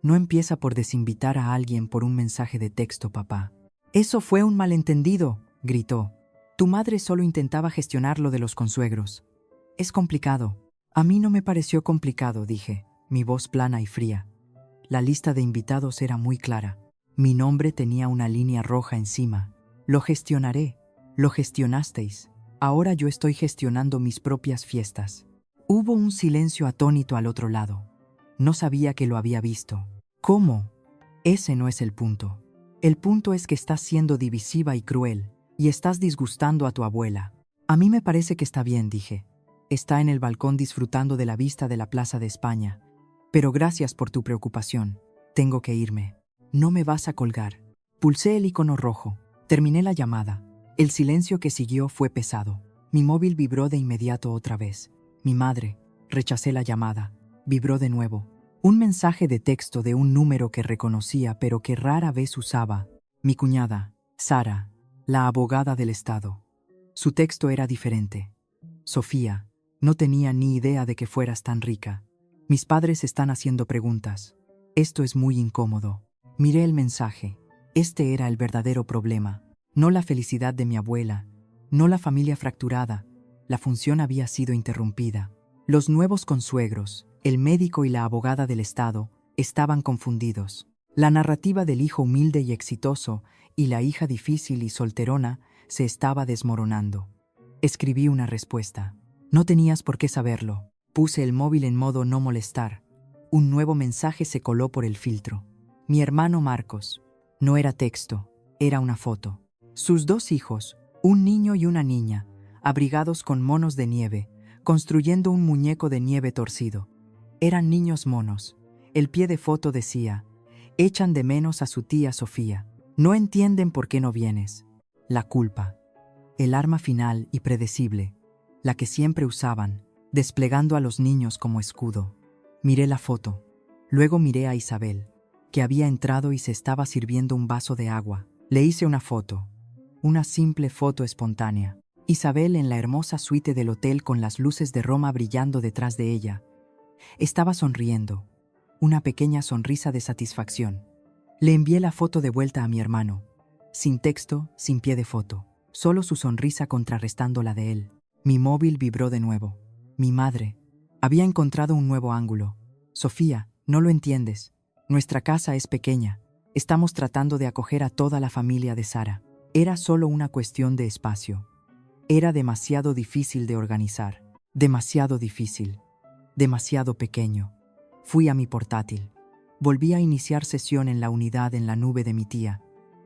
no empieza por desinvitar a alguien por un mensaje de texto, papá». «Eso fue un malentendido», gritó. «Tu madre solo intentaba gestionar lo de los consuegros. Es complicado». «A mí no me pareció complicado», dije, mi voz plana y fría. La lista de invitados era muy clara. Mi nombre tenía una línea roja encima. «Lo gestionaré». «Lo gestionasteis. Ahora yo estoy gestionando mis propias fiestas». Hubo un silencio atónito al otro lado. No sabía que lo había visto. «¿Cómo?». «Ese no es el punto. El punto es que estás siendo divisiva y cruel, y estás disgustando a tu abuela». «A mí me parece que está bien», dije. «Está en el balcón disfrutando de la vista de la Plaza de España. Pero gracias por tu preocupación. Tengo que irme». «No me vas a colgar». Pulsé el icono rojo. Terminé la llamada. El silencio que siguió fue pesado. Mi móvil vibró de inmediato otra vez. «Mi madre». Rechacé la llamada. Vibró de nuevo. Un mensaje de texto de un número que reconocía pero que rara vez usaba. Mi cuñada, Sara, la abogada del Estado. Su texto era diferente. «Sofía, no tenía ni idea de que fueras tan rica. Mis padres están haciendo preguntas. Esto es muy incómodo». Miré el mensaje. Este era el verdadero problema. No la felicidad de mi abuela, no la familia fracturada. La función había sido interrumpida. Los nuevos consuegros, el médico y la abogada del Estado, estaban confundidos. La narrativa del hijo humilde y exitoso y la hija difícil y solterona se estaba desmoronando. Escribí una respuesta. «No tenías por qué saberlo». Puse el móvil en modo no molestar. Un nuevo mensaje se coló por el filtro. «Mi hermano Marcos». No era texto, era una foto. Sus 2 hijos, un niño y una niña, abrigados con monos de nieve, construyendo un muñeco de nieve torcido. Eran niños monos. El pie de foto decía: «Echan de menos a su tía Sofía. No entienden por qué no vienes». La culpa. El arma final y predecible. La que siempre usaban, desplegando a los niños como escudo. Miré la foto. Luego miré a Isabel, que había entrado y se estaba sirviendo un vaso de agua. Le hice una foto. Una simple foto espontánea. Isabel en la hermosa suite del hotel con las luces de Roma brillando detrás de ella. Estaba sonriendo. Una pequeña sonrisa de satisfacción. Le envié la foto de vuelta a mi hermano. Sin texto, sin pie de foto. Solo su sonrisa contrarrestando la de él. Mi móvil vibró de nuevo. Mi madre. Había encontrado un nuevo ángulo. «Sofía, no lo entiendes. Nuestra casa es pequeña. Estamos tratando de acoger a toda la familia de Sara. Era solo una cuestión de espacio. Era demasiado difícil de organizar. Demasiado difícil. Demasiado pequeño». Fui a mi portátil. Volví a iniciar sesión en la unidad en la nube de mi tía.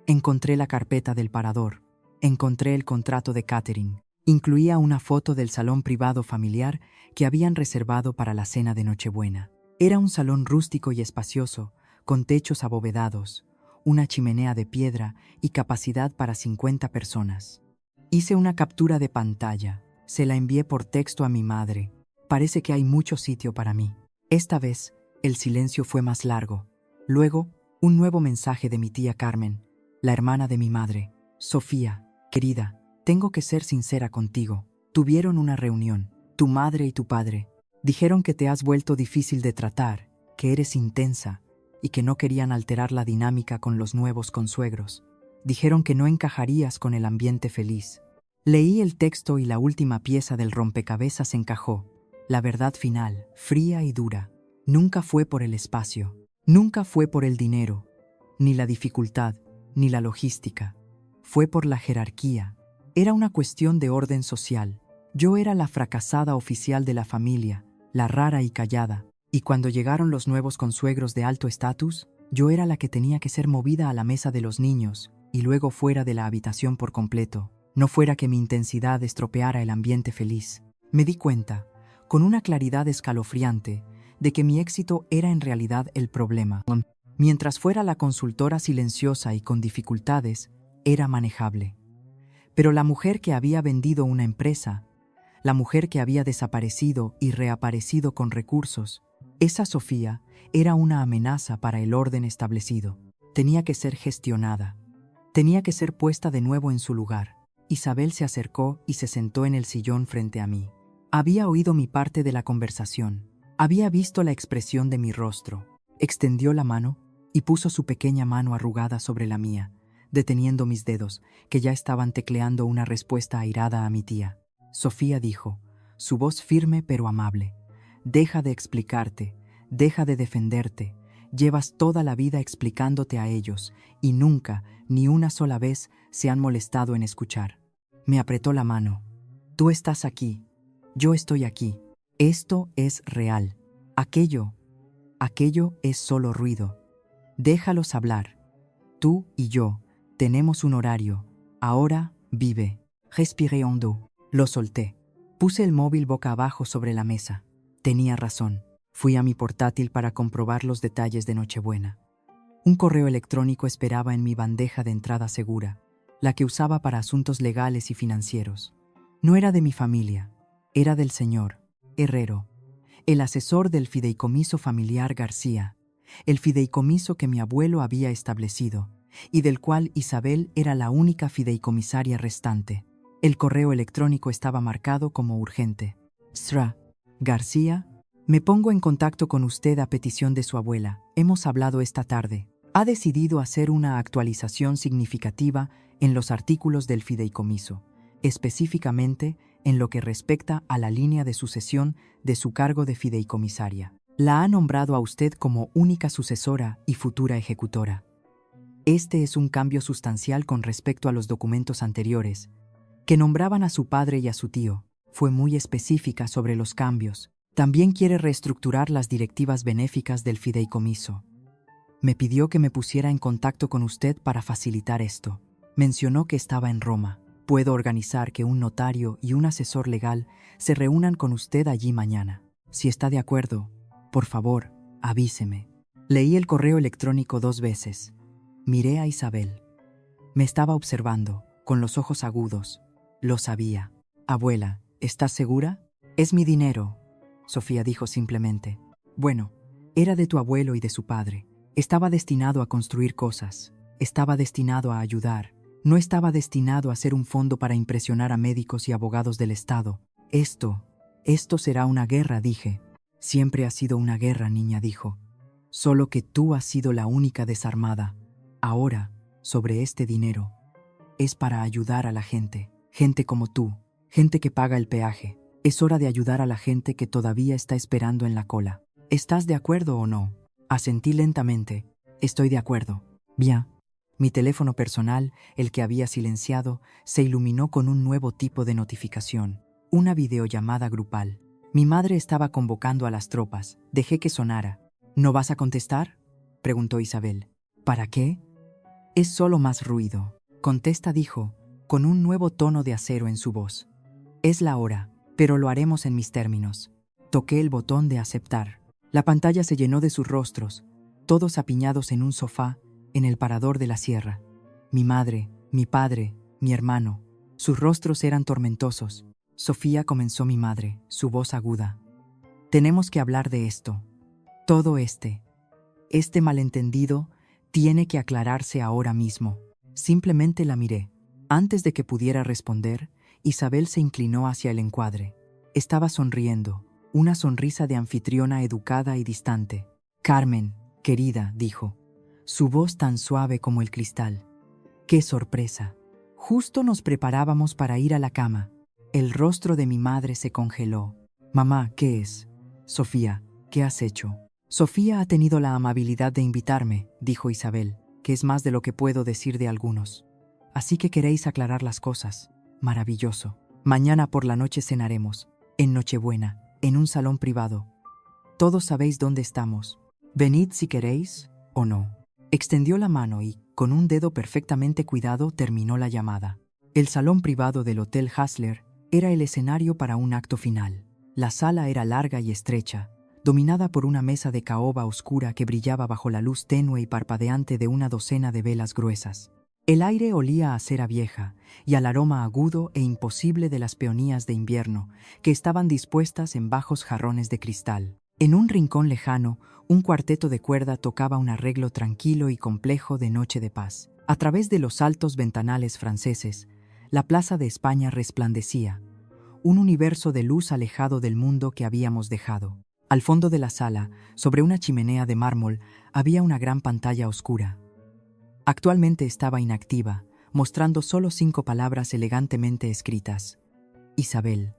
Encontré la carpeta del parador. Encontré el contrato de catering. Incluía una foto del salón privado familiar que habían reservado para la cena de Nochebuena. Era un salón rústico y espacioso, con techos abovedados, una chimenea de piedra y capacidad para 50 personas. Hice una captura de pantalla, se la envié por texto a mi madre. Parece que hay mucho sitio para mí. Esta vez, el silencio fue más largo. Luego, un nuevo mensaje de mi tía Carmen, la hermana de mi madre. Sofía, querida, tengo que ser sincera contigo. Tuvieron una reunión, tu madre y tu padre. Dijeron que te has vuelto difícil de tratar, que eres intensa y que no querían alterar la dinámica con los nuevos consuegros. Dijeron que no encajarías con el ambiente feliz. Leí el texto y la última pieza del rompecabezas encajó. La verdad final, fría y dura. Nunca fue por el espacio, nunca fue por el dinero, ni la dificultad, ni la logística. Fue por la jerarquía. Era una cuestión de orden social. Yo era la fracasada oficial de la familia, la rara y callada. Y cuando llegaron los nuevos consuegros de alto estatus, yo era la que tenía que ser movida a la mesa de los niños y luego fuera de la habitación por completo. No fuera que mi intensidad estropeara el ambiente feliz. Me di cuenta, con una claridad escalofriante, de que mi éxito era en realidad el problema. Mientras fuera la consultora silenciosa y con dificultades, era manejable. Pero la mujer que había vendido una empresa, la mujer que había desaparecido y reaparecido con recursos, esa Sofía era una amenaza para el orden establecido. Tenía que ser gestionada. Tenía que ser puesta de nuevo en su lugar. Isabel se acercó y se sentó en el sillón frente a mí. Había oído mi parte de la conversación. Había visto la expresión de mi rostro. Extendió la mano y puso su pequeña mano arrugada sobre la mía, deteniendo mis dedos, que ya estaban tecleando una respuesta airada a mi tía. Sofía dijo, su voz firme pero amable. Deja de explicarte, deja de defenderte. Llevas toda la vida explicándote a ellos y nunca, ni una sola vez, se han molestado en escuchar. Me apretó la mano. Tú estás aquí. Yo estoy aquí. Esto es real. Aquello es solo ruido. Déjalos hablar. Tú y yo tenemos un horario. Ahora vive. Respiré hondo. Lo solté. Puse el móvil boca abajo sobre la mesa. Tenía razón. Fui a mi portátil para comprobar los detalles de Nochebuena. Un correo electrónico esperaba en mi bandeja de entrada segura, la que usaba para asuntos legales y financieros. No era de mi familia, era del señor Herrero, el asesor del fideicomiso familiar García, el fideicomiso que mi abuelo había establecido y del cual Isabel era la única fideicomisaria restante. El correo electrónico estaba marcado como urgente. Sra. García, me pongo en contacto con usted a petición de su abuela. Hemos hablado esta tarde. Ha decidido hacer una actualización significativa en los artículos del fideicomiso, específicamente en lo que respecta a la línea de sucesión de su cargo de fideicomisaria. La ha nombrado a usted como única sucesora y futura ejecutora. Este es un cambio sustancial con respecto a los documentos anteriores, que nombraban a su padre y a su tío. Fue muy específica sobre los cambios. También quiere reestructurar las directivas benéficas del fideicomiso. Me pidió que me pusiera en contacto con usted para facilitar esto. Mencionó que estaba en Roma. Puedo organizar que un notario y un asesor legal se reúnan con usted allí mañana. Si está de acuerdo, por favor, avíseme. Leí el correo electrónico 2 veces. Miré a Isabel. Me estaba observando, con los ojos agudos. Lo sabía. Abuela, ¿estás segura? Es mi dinero, Sofía dijo simplemente. Bueno, era de tu abuelo y de su padre. Estaba destinado a construir cosas. Estaba destinado a ayudar. No estaba destinado a ser un fondo para impresionar a médicos y abogados del Estado. Esto será una guerra, dije. Siempre ha sido una guerra, niña, dijo. Solo que tú has sido la única desarmada. Ahora, sobre este dinero, es para ayudar a la gente. Gente como tú. Gente que paga el peaje. Es hora de ayudar a la gente que todavía está esperando en la cola. ¿Estás de acuerdo o no? Asentí lentamente. Estoy de acuerdo. Bien. Mi teléfono personal, el que había silenciado, se iluminó con un nuevo tipo de notificación. Una videollamada grupal. Mi madre estaba convocando a las tropas. Dejé que sonara. ¿No vas a contestar?, preguntó Isabel. ¿Para qué? Es solo más ruido. Contesta, dijo, con un nuevo tono de acero en su voz. Es la hora, pero lo haremos en mis términos. Toqué el botón de aceptar. La pantalla se llenó de sus rostros. todos apiñados en un sofá en el parador de la sierra. Mi madre, mi padre, mi hermano. Sus rostros eran tormentosos. Sofía, comenzó mi madre, su voz aguda. Tenemos que hablar de esto. Todo este malentendido tiene que aclararse ahora mismo. Simplemente la miré. Antes de que pudiera responder, Isabel se inclinó hacia el encuadre. Estaba sonriendo, una sonrisa de anfitriona educada y distante. Carmen, querida, dijo, su voz tan suave como el cristal. ¡Qué sorpresa! Justo nos preparábamos para ir a la cama. El rostro de mi madre se congeló. Mamá, ¿qué es? Sofía, ¿qué has hecho? Sofía ha tenido la amabilidad de invitarme, dijo Isabel, que es más de lo que puedo decir de algunos. Así que queréis aclarar las cosas. Maravilloso. Mañana por la noche cenaremos, en Nochebuena, en un salón privado. Todos sabéis dónde estamos. Venid si queréis, o no. Extendió la mano y, con un dedo perfectamente cuidado, terminó la llamada. El salón privado del Hotel Hassler era el escenario para un acto final. La sala era larga y estrecha, dominada por una mesa de caoba oscura que brillaba bajo la luz tenue y parpadeante de una docena de velas gruesas. El aire olía a cera vieja y al aroma agudo e imposible de las peonías de invierno que estaban dispuestas en bajos jarrones de cristal. En un rincón lejano, un cuarteto de cuerda tocaba un arreglo tranquilo y complejo de Noche de Paz. A través de los altos ventanales franceses, la Plaza de España resplandecía, un universo de luz alejado del mundo que habíamos dejado. Al fondo de la sala, sobre una chimenea de mármol, había una gran pantalla oscura. Actualmente estaba inactiva, mostrando solo 5 palabras elegantemente escritas. Isabel.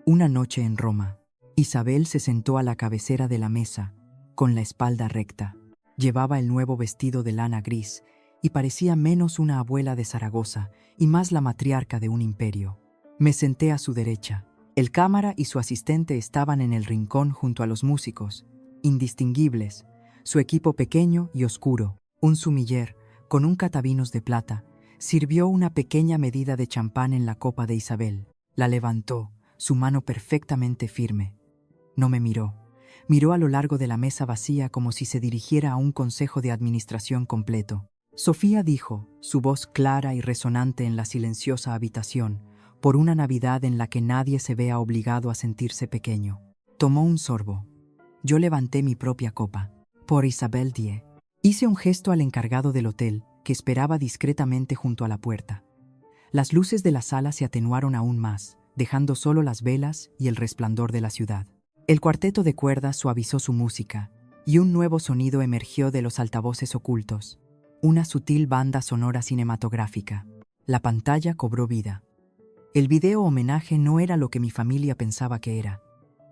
Una noche en Roma. Isabel se sentó a la cabecera de la mesa, con la espalda recta. Llevaba el nuevo vestido de lana gris y parecía menos una abuela de Zaragoza y más la matriarca de un imperio. Me senté a su derecha. El cámara y su asistente estaban en el rincón junto a los músicos, indistinguibles, su equipo pequeño y oscuro. Un sumiller, con un catavinos de plata, sirvió una pequeña medida de champán en la copa de Isabel. La levantó, su mano perfectamente firme. No me miró. Miró a lo largo de la mesa vacía como si se dirigiera a un consejo de administración completo. Sofía dijo, su voz clara y resonante en la silenciosa habitación, por una Navidad en la que nadie se vea obligado a sentirse pequeño. Tomó un sorbo. Yo levanté mi propia copa. Por Isabel Die. Hice un gesto al encargado del hotel, que esperaba discretamente junto a la puerta. Las luces de la sala se atenuaron aún más, dejando solo las velas y el resplandor de la ciudad. El cuarteto de cuerdas suavizó su música, y un nuevo sonido emergió de los altavoces ocultos. Una sutil banda sonora cinematográfica. La pantalla cobró vida. El video homenaje no era lo que mi familia pensaba que era.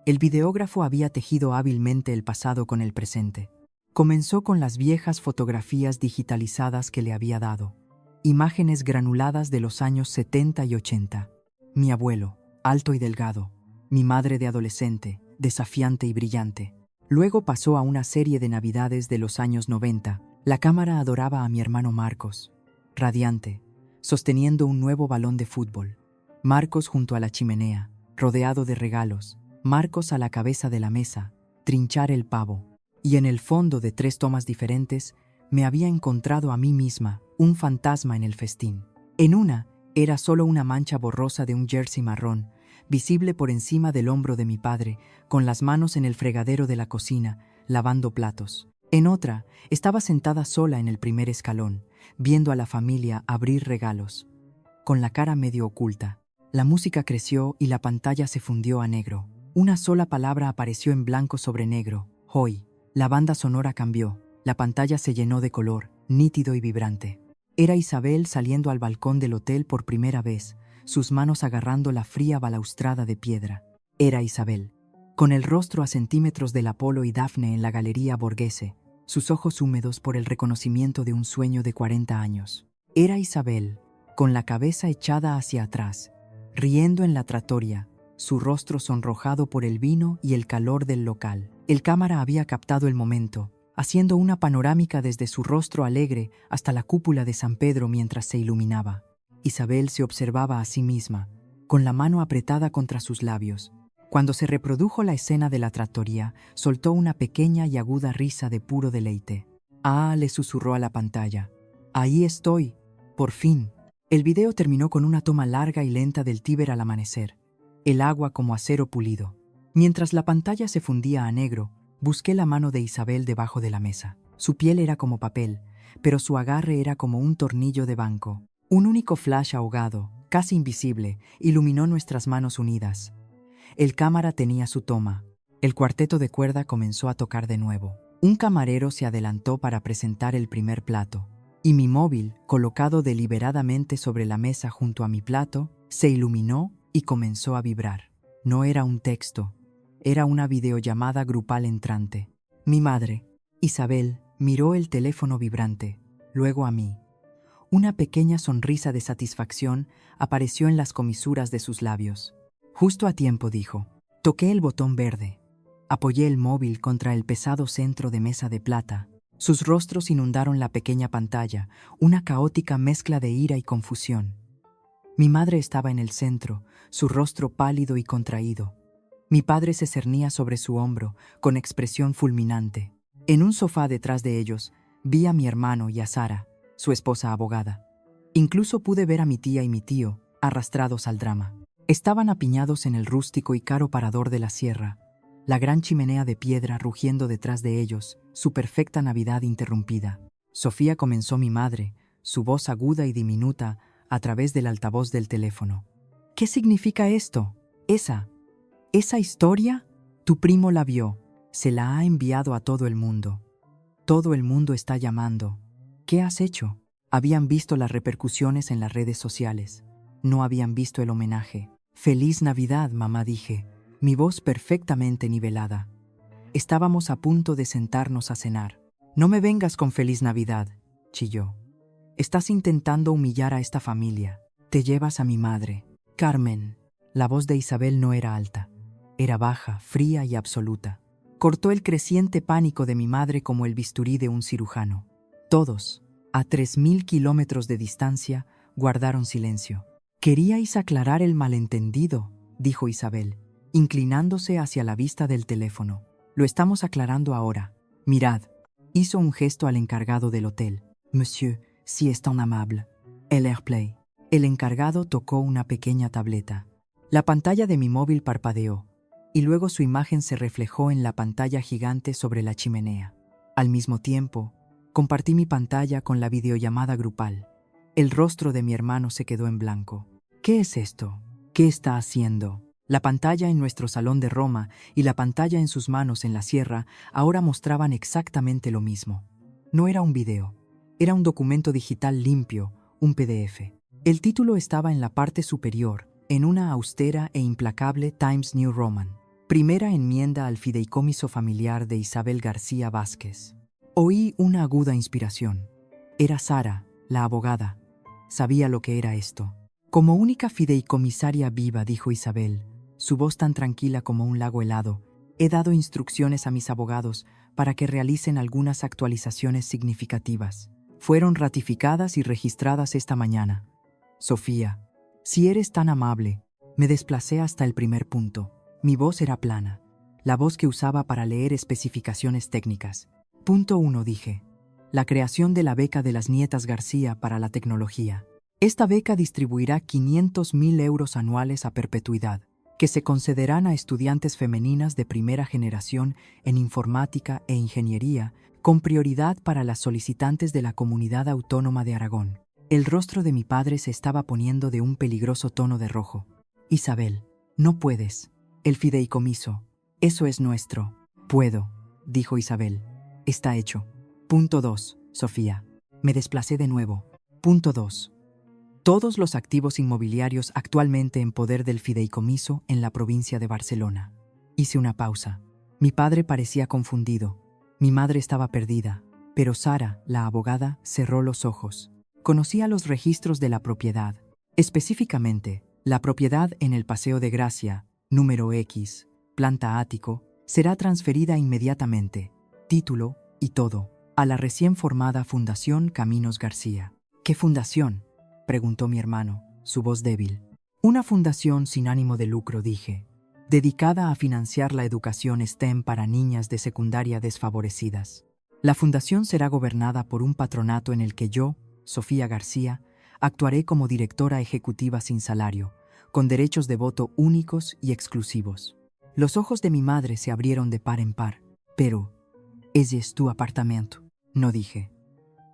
El videógrafo había tejido hábilmente el pasado con el presente. Comenzó con las viejas fotografías digitalizadas que le había dado. Imágenes granuladas de los años 70 y 80. Mi abuelo, alto y delgado. Mi madre de adolescente, desafiante y brillante. Luego pasó a una serie de navidades de los años 90. La cámara adoraba a mi hermano Marcos, radiante, sosteniendo un nuevo balón de fútbol. Marcos junto a la chimenea, rodeado de regalos. Marcos a la cabeza de la mesa, trinchar el pavo. Y en el fondo de 3 tomas diferentes, me había encontrado a mí misma, un fantasma en el festín. En una, era solo una mancha borrosa de un jersey marrón, visible por encima del hombro de mi padre, con las manos en el fregadero de la cocina, lavando platos. En otra, estaba sentada sola en el primer escalón, viendo a la familia abrir regalos, con la cara medio oculta. La música creció y la pantalla se fundió a negro. Una sola palabra apareció en blanco sobre negro, Hoy. La banda sonora cambió, la pantalla se llenó de color, nítido y vibrante. Era Isabel saliendo al balcón del hotel por primera vez, sus manos agarrando la fría balaustrada de piedra. Era Isabel, con el rostro a centímetros del Apolo y Dafne en la Galería Borghese, sus ojos húmedos por el reconocimiento de un sueño de 40 años. Era Isabel, con la cabeza echada hacia atrás, riendo en la trattoria, su rostro sonrojado por el vino y el calor del local. El cámara había captado el momento, haciendo una panorámica desde su rostro alegre hasta la cúpula de San Pedro mientras se iluminaba. Isabel se observaba a sí misma, con la mano apretada contra sus labios. Cuando se reprodujo la escena de la trattoria, soltó una pequeña y aguda risa de puro deleite. Ah, le susurró a la pantalla. Ahí estoy. Por fin. El video terminó con una toma larga y lenta del Tíber al amanecer. El agua como acero pulido. Mientras la pantalla se fundía a negro, busqué la mano de Isabel debajo de la mesa. Su piel era como papel, pero su agarre era como un tornillo de banco. Un único flash ahogado, casi invisible, iluminó nuestras manos unidas. El cámara tenía su toma. El cuarteto de cuerda comenzó a tocar de nuevo. Un camarero se adelantó para presentar el primer plato, y mi móvil, colocado deliberadamente sobre la mesa junto a mi plato, se iluminó y comenzó a vibrar. No era un texto, era una videollamada grupal entrante. Mi madre, Isabel, miró el teléfono vibrante, luego a mí. Una pequeña sonrisa de satisfacción apareció en las comisuras de sus labios. Justo a tiempo, dijo. Toqué el botón verde. Apoyé el móvil contra el pesado centro de mesa de plata. Sus rostros inundaron la pequeña pantalla, una caótica mezcla de ira y confusión. Mi madre estaba en el centro, su rostro pálido y contraído. Mi padre se cernía sobre su hombro, con expresión fulminante. En un sofá detrás de ellos, vi a mi hermano y a Sara, su esposa abogada. Incluso pude ver a mi tía y mi tío, arrastrados al drama. Estaban apiñados en el rústico y caro parador de la sierra, la gran chimenea de piedra rugiendo detrás de ellos, su perfecta Navidad interrumpida. Sofía, comenzó mi madre, su voz aguda y diminuta, a través del altavoz del teléfono. ¿Qué significa esto? ¿Esa historia? Tu primo la vio, se la ha enviado a todo el mundo. Todo el mundo está llamando. ¿Qué has hecho? Habían visto las repercusiones en las redes sociales. No habían visto el homenaje. Feliz Navidad, mamá, dije, mi voz perfectamente nivelada. Estábamos a punto de sentarnos a cenar. No me vengas con Feliz Navidad, chilló. Estás intentando humillar a esta familia. Te llevas a mi madre. Carmen. La voz de Isabel no era alta. Era baja, fría y absoluta. Cortó el creciente pánico de mi madre como el bisturí de un cirujano. Todos, a 3000 kilómetros de distancia, guardaron silencio. Queríais aclarar el malentendido, dijo Isabel, inclinándose hacia la vista del teléfono. Lo estamos aclarando ahora. Mirad. Hizo un gesto al encargado del hotel. Monsieur, si es tan amable. El AirPlay. El encargado tocó una pequeña tableta. La pantalla de mi móvil parpadeó, y luego su imagen se reflejó en la pantalla gigante sobre la chimenea. Al mismo tiempo, compartí mi pantalla con la videollamada grupal. El rostro de mi hermano se quedó en blanco. ¿Qué es esto? ¿Qué está haciendo? La pantalla en nuestro salón de Roma y la pantalla en sus manos en la sierra ahora mostraban exactamente lo mismo. No era un video, era un documento digital limpio, un PDF. El título estaba en la parte superior, en una austera e implacable Times New Roman. Primera enmienda al fideicomiso familiar de Isabel García Vázquez. Oí una aguda inspiración. Era Sara, la abogada. Sabía lo que era esto. Como única fideicomisaria viva, dijo Isabel, su voz tan tranquila como un lago helado, he dado instrucciones a mis abogados para que realicen algunas actualizaciones significativas. Fueron ratificadas y registradas esta mañana. Sofía, si eres tan amable, me desplacé hasta el primer punto. Mi voz era plana, la voz que usaba para leer especificaciones técnicas. Punto 1, dije. La creación de la beca de las nietas García para la tecnología. Esta beca distribuirá 500.000 euros anuales a perpetuidad, que se concederán a estudiantes femeninas de primera generación en informática e ingeniería, con prioridad para las solicitantes de la Comunidad Autónoma de Aragón. El rostro de mi padre se estaba poniendo de un peligroso tono de rojo. Isabel, no puedes. El fideicomiso. Eso es nuestro. Puedo, dijo Isabel. Está hecho. Punto 2, Sofía. Me desplacé de nuevo. Punto 2. Todos los activos inmobiliarios actualmente en poder del fideicomiso en la provincia de Barcelona. Hice una pausa. Mi padre parecía confundido. Mi madre estaba perdida. Pero Sara, la abogada, cerró los ojos. Conocía los registros de la propiedad. Específicamente, la propiedad en el Paseo de Gracia, número X, planta ático, será transferida inmediatamente, título y todo, a la recién formada Fundación Caminos García. ¿Qué fundación?, preguntó mi hermano, su voz débil. Una fundación sin ánimo de lucro, dije, dedicada a financiar la educación STEM para niñas de secundaria desfavorecidas. La fundación será gobernada por un patronato en el que yo, Sofía García, actuaré como directora ejecutiva sin salario, con derechos de voto únicos y exclusivos. Los ojos de mi madre se abrieron de par en par. Pero, ese es tu apartamento, no dije.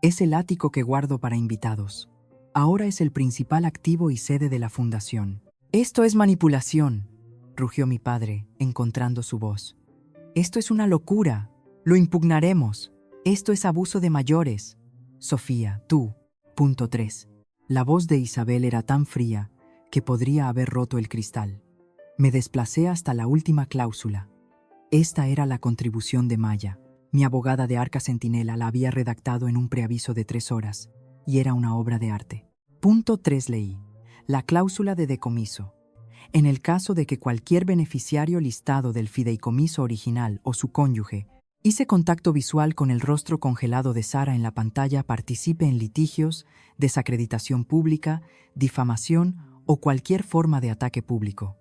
Es el ático que guardo para invitados. Ahora es el principal activo y sede de la fundación. Esto es manipulación, rugió mi padre, encontrando su voz. Esto es una locura. Lo impugnaremos. Esto es abuso de mayores. Sofía, tú. Punto 3. La voz de Isabel era tan fría que podría haber roto el cristal. Me desplacé hasta la última cláusula. Esta era la contribución de Maya. Mi abogada de Arca Centinela la había redactado en un preaviso de 3 horas, y era una obra de arte. Punto 3 leí. La cláusula de decomiso. En el caso de que cualquier beneficiario listado del fideicomiso original o su cónyuge hice contacto visual con el rostro congelado de Sara en la pantalla, participe en litigios, desacreditación pública, difamación o cualquier forma de ataque público,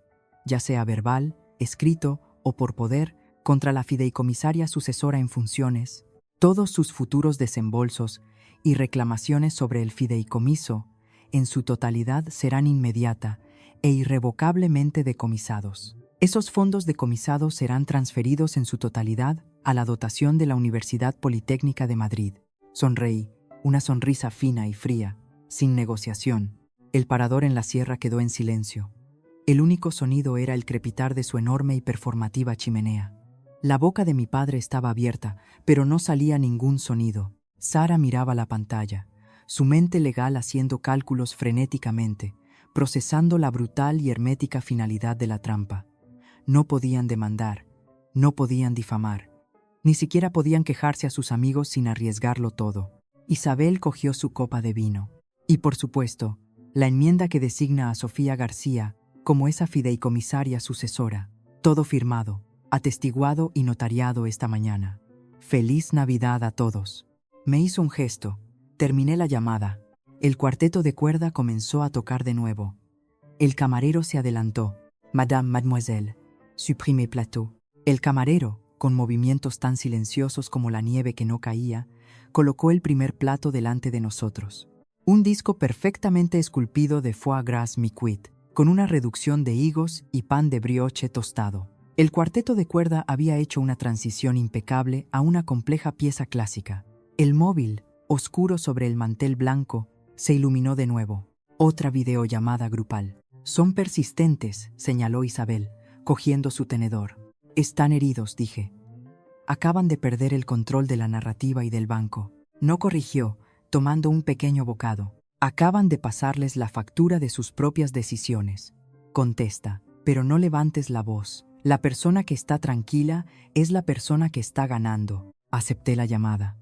ya sea verbal, escrito o por poder, contra la fideicomisaria sucesora en funciones, todos sus futuros desembolsos y reclamaciones sobre el fideicomiso, en su totalidad serán inmediata e irrevocablemente decomisados. Esos fondos decomisados serán transferidos en su totalidad a la dotación de la Universidad Politécnica de Madrid. Sonreí, una sonrisa fina y fría, sin negociación. El parador en la sierra quedó en silencio. El único sonido era el crepitar de su enorme y performativa chimenea. La boca de mi padre estaba abierta, pero no salía ningún sonido. Sara miraba la pantalla, su mente legal haciendo cálculos frenéticamente, procesando la brutal y hermética finalidad de la trampa. No podían demandar, no podían difamar, ni siquiera podían quejarse a sus amigos sin arriesgarlo todo. Isabel cogió su copa de vino. Y por supuesto, la enmienda que designa a Sofía García como esa fideicomisaria sucesora. Todo firmado, atestiguado y notariado esta mañana. ¡Feliz Navidad a todos! Me hizo un gesto. Terminé la llamada. El cuarteto de cuerda comenzó a tocar de nuevo. El camarero se adelantó. Madame, mademoiselle, supprimez plateau. El camarero, con movimientos tan silenciosos como la nieve que no caía, colocó el primer plato delante de nosotros. Un disco perfectamente esculpido de foie gras mi-cuit, con una reducción de higos y pan de brioche tostado. El cuarteto de cuerda había hecho una transición impecable a una compleja pieza clásica. El móvil, oscuro sobre el mantel blanco, se iluminó de nuevo. Otra videollamada grupal. Son persistentes, señaló Isabel, cogiendo su tenedor. Están heridos, dije. Acaban de perder el control de la narrativa y del banco. No corrigió, tomando un pequeño bocado. Acaban de pasarles la factura de sus propias decisiones. Contesta, pero no levantes la voz. La persona que está tranquila es la persona que está ganando. Acepté la llamada.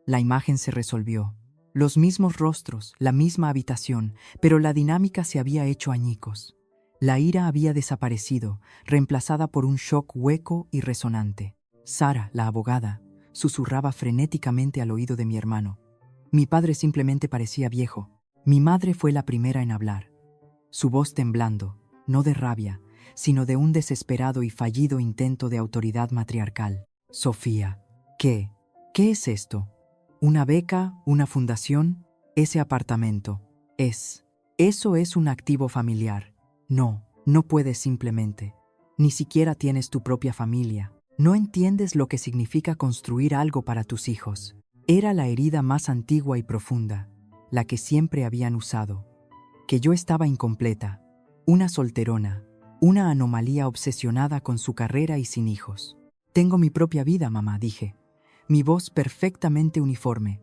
La imagen se resolvió. Los mismos rostros, la misma habitación, pero la dinámica se había hecho añicos. La ira había desaparecido, reemplazada por un shock hueco y resonante. Sara, la abogada, susurraba frenéticamente al oído de mi hermano. Mi padre simplemente parecía viejo. Mi madre fue la primera en hablar. Su voz temblando, no de rabia, sino de un desesperado y fallido intento de autoridad matriarcal. Sofía, ¿qué es esto? ¿Una beca? ¿Una fundación? Ese apartamento. Eso es un activo familiar. No puedes simplemente. Ni siquiera tienes tu propia familia. No entiendes lo que significa construir algo para tus hijos. Era la herida más antigua y profunda, la que siempre habían usado. Que yo estaba incompleta, una solterona, una anomalía obsesionada con su carrera y sin hijos. Tengo mi propia vida, mamá, dije. Mi voz perfectamente uniforme.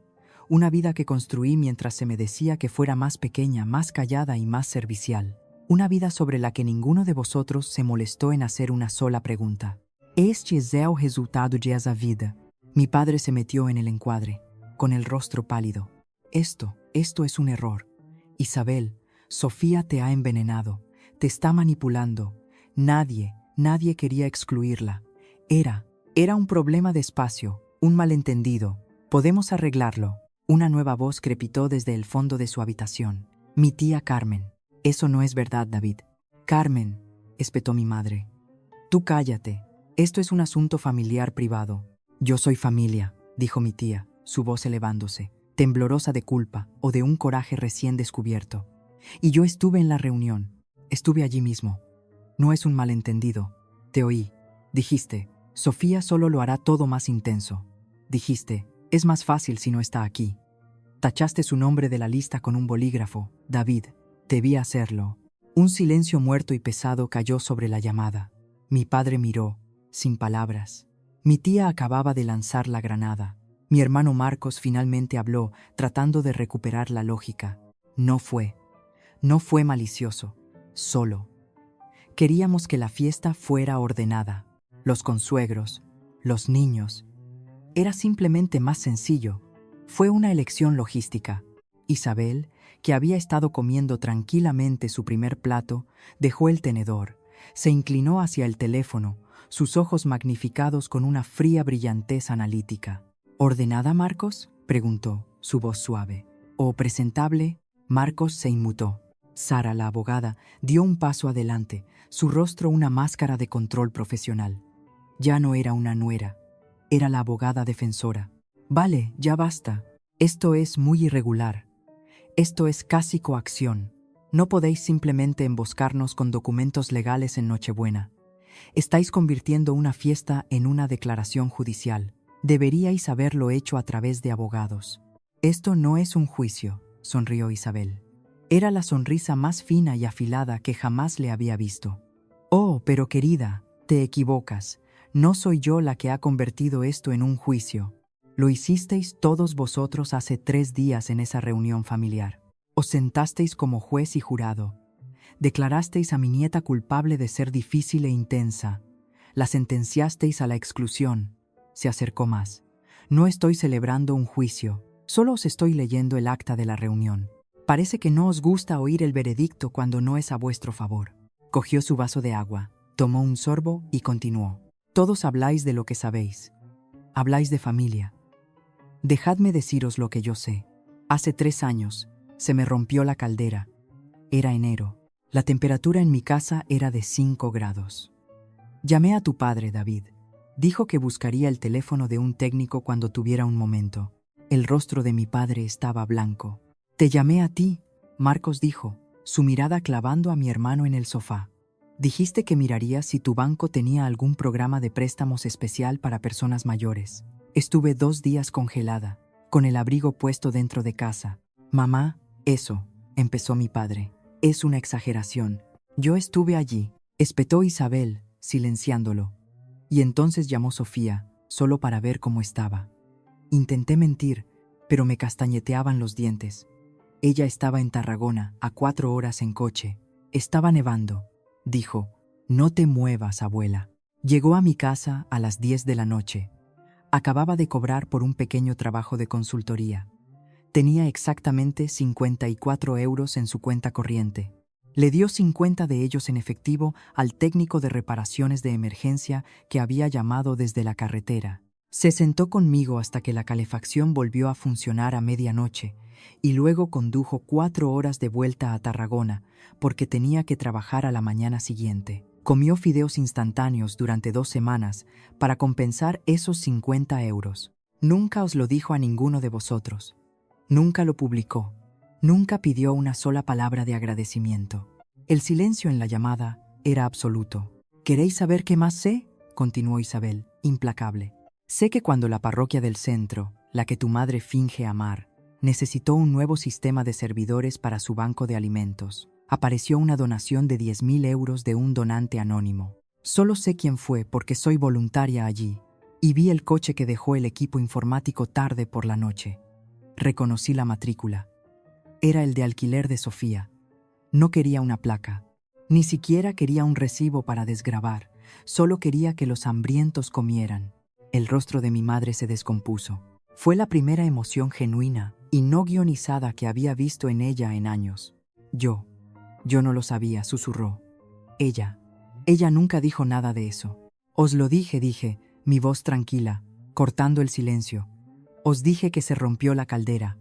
Una vida que construí mientras se me decía que fuera más pequeña, más callada y más servicial. Una vida sobre la que ninguno de vosotros se molestó en hacer una sola pregunta. Este es el resultado de esa vida. Mi padre se metió en el encuadre, con el rostro pálido. Esto es un error. Isabel, Sofía te ha envenenado, te está manipulando. Nadie quería excluirla. Era un problema de espacio, un malentendido. Podemos arreglarlo. Una nueva voz crepitó desde el fondo de su habitación. Mi tía Carmen. Eso no es verdad, David. Carmen, espetó mi madre. Tú cállate. Esto es un asunto familiar privado. Yo soy familia, dijo mi tía, su voz elevándose, temblorosa de culpa o de un coraje recién descubierto. Y yo estuve en la reunión. Estuve allí mismo. No es un malentendido. Te oí. Dijiste, Sofía solo lo hará todo más intenso. Dijiste, es más fácil si no está aquí. Tachaste su nombre de la lista con un bolígrafo. David, debí hacerlo. Un silencio muerto y pesado cayó sobre la llamada. Mi padre miró, sin palabras. Mi tía acababa de lanzar la granada. Mi hermano Marcos finalmente habló, tratando de recuperar la lógica. No fue malicioso, solo. Queríamos que la fiesta fuera ordenada. Los consuegros, los niños. Era simplemente más sencillo. Fue una elección logística. Isabel, que había estado comiendo tranquilamente su primer plato, dejó el tenedor, se inclinó hacia el teléfono, sus ojos magnificados con una fría brillantez analítica. ¿Ordenada, Marcos?, preguntó, su voz suave. ¿O presentable? Marcos se inmutó. Sara, la abogada, dio un paso adelante, su rostro una máscara de control profesional. Ya no era una nuera, era la abogada defensora. Vale, ya basta. Esto es muy irregular. Esto es casi coacción. No podéis simplemente emboscarnos con documentos legales en Nochebuena. Estáis convirtiendo una fiesta en una declaración judicial. Deberíais haberlo hecho a través de abogados. Esto no es un juicio, sonrió Isabel. Era la sonrisa más fina y afilada que jamás le había visto. Oh, pero querida, te equivocas. No soy yo la que ha convertido esto en un juicio. Lo hicisteis todos vosotros hace 3 días en esa reunión familiar. Os sentasteis como juez y jurado. Declarasteis a mi nieta culpable de ser difícil e intensa. La sentenciasteis a la exclusión. Se acercó más. No estoy celebrando un juicio, solo os estoy leyendo el acta de la reunión. Parece que no os gusta oír el veredicto cuando no es a vuestro favor. Cogió su vaso de agua, tomó un sorbo y continuó. Todos habláis de lo que sabéis. Habláis de familia. Dejadme deciros lo que yo sé. Hace 3 años, se me rompió la caldera. Era enero. La temperatura en mi casa era de 5 grados. Llamé a tu padre, David. Dijo que buscaría el teléfono de un técnico cuando tuviera un momento. El rostro de mi padre estaba blanco. Te llamé a ti, Marcos dijo, su mirada clavando a mi hermano en el sofá. Dijiste que mirarías si tu banco tenía algún programa de préstamos especial para personas mayores. Estuve 2 días congelada, con el abrigo puesto dentro de casa. Mamá, eso, empezó mi padre. Es una exageración. Yo estuve allí, espetó Isabel, silenciándolo. Y entonces llamó Sofía, solo para ver cómo estaba. Intenté mentir, pero me castañeteaban los dientes. Ella estaba en Tarragona, a 4 horas en coche. Estaba nevando. Dijo, no te muevas, abuela. Llegó a mi casa a las 10 de la noche. Acababa de cobrar por un pequeño trabajo de consultoría. Tenía exactamente 54 euros en su cuenta corriente. Le dio 50 de ellos en efectivo al técnico de reparaciones de emergencia que había llamado desde la carretera. Se sentó conmigo hasta que la calefacción volvió a funcionar a medianoche y luego condujo 4 horas de vuelta a Tarragona porque tenía que trabajar a la mañana siguiente. Comió fideos instantáneos durante 2 semanas para compensar esos 50 euros. Nunca os lo dijo a ninguno de vosotros. Nunca lo publicó. Nunca pidió una sola palabra de agradecimiento. El silencio en la llamada era absoluto. ¿Queréis saber qué más sé?, continuó Isabel, implacable. Sé que cuando la parroquia del centro, la que tu madre finge amar, necesitó un nuevo sistema de servidores para su banco de alimentos, apareció una donación de 10.000 euros de un donante anónimo. Solo sé quién fue porque soy voluntaria allí y vi el coche que dejó el equipo informático tarde por la noche. Reconocí la matrícula. Era el de alquiler de Sofía. No quería una placa. Ni siquiera quería un recibo para desgravar. Solo quería que los hambrientos comieran. El rostro de mi madre se descompuso. Fue la primera emoción genuina y no guionizada que había visto en ella en años. Yo no lo sabía, susurró. Ella nunca dijo nada de eso. Os lo dije, mi voz tranquila, cortando el silencio. Os dije que se rompió la caldera.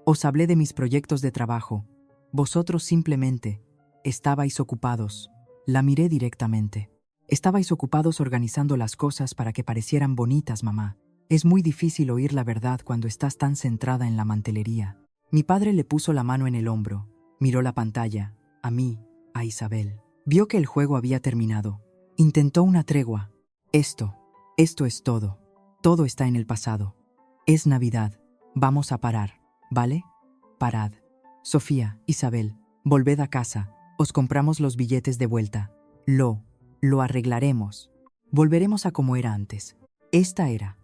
Os hablé de mis proyectos de trabajo. Vosotros simplemente estabais ocupados. La miré directamente. Estabais ocupados organizando las cosas para que parecieran bonitas, mamá. Es muy difícil oír la verdad cuando estás tan centrada en la mantelería. Mi padre le puso la mano en el hombro, miró la pantalla, a mí, a Isabel. Vio que el juego había terminado. Intentó una tregua. Esto es todo. Todo está en el pasado. Es Navidad. Vamos a parar, ¿vale? Parad. Sofía, Isabel, volved a casa. Os compramos los billetes de vuelta. Lo arreglaremos. Volveremos a como era antes. Esta era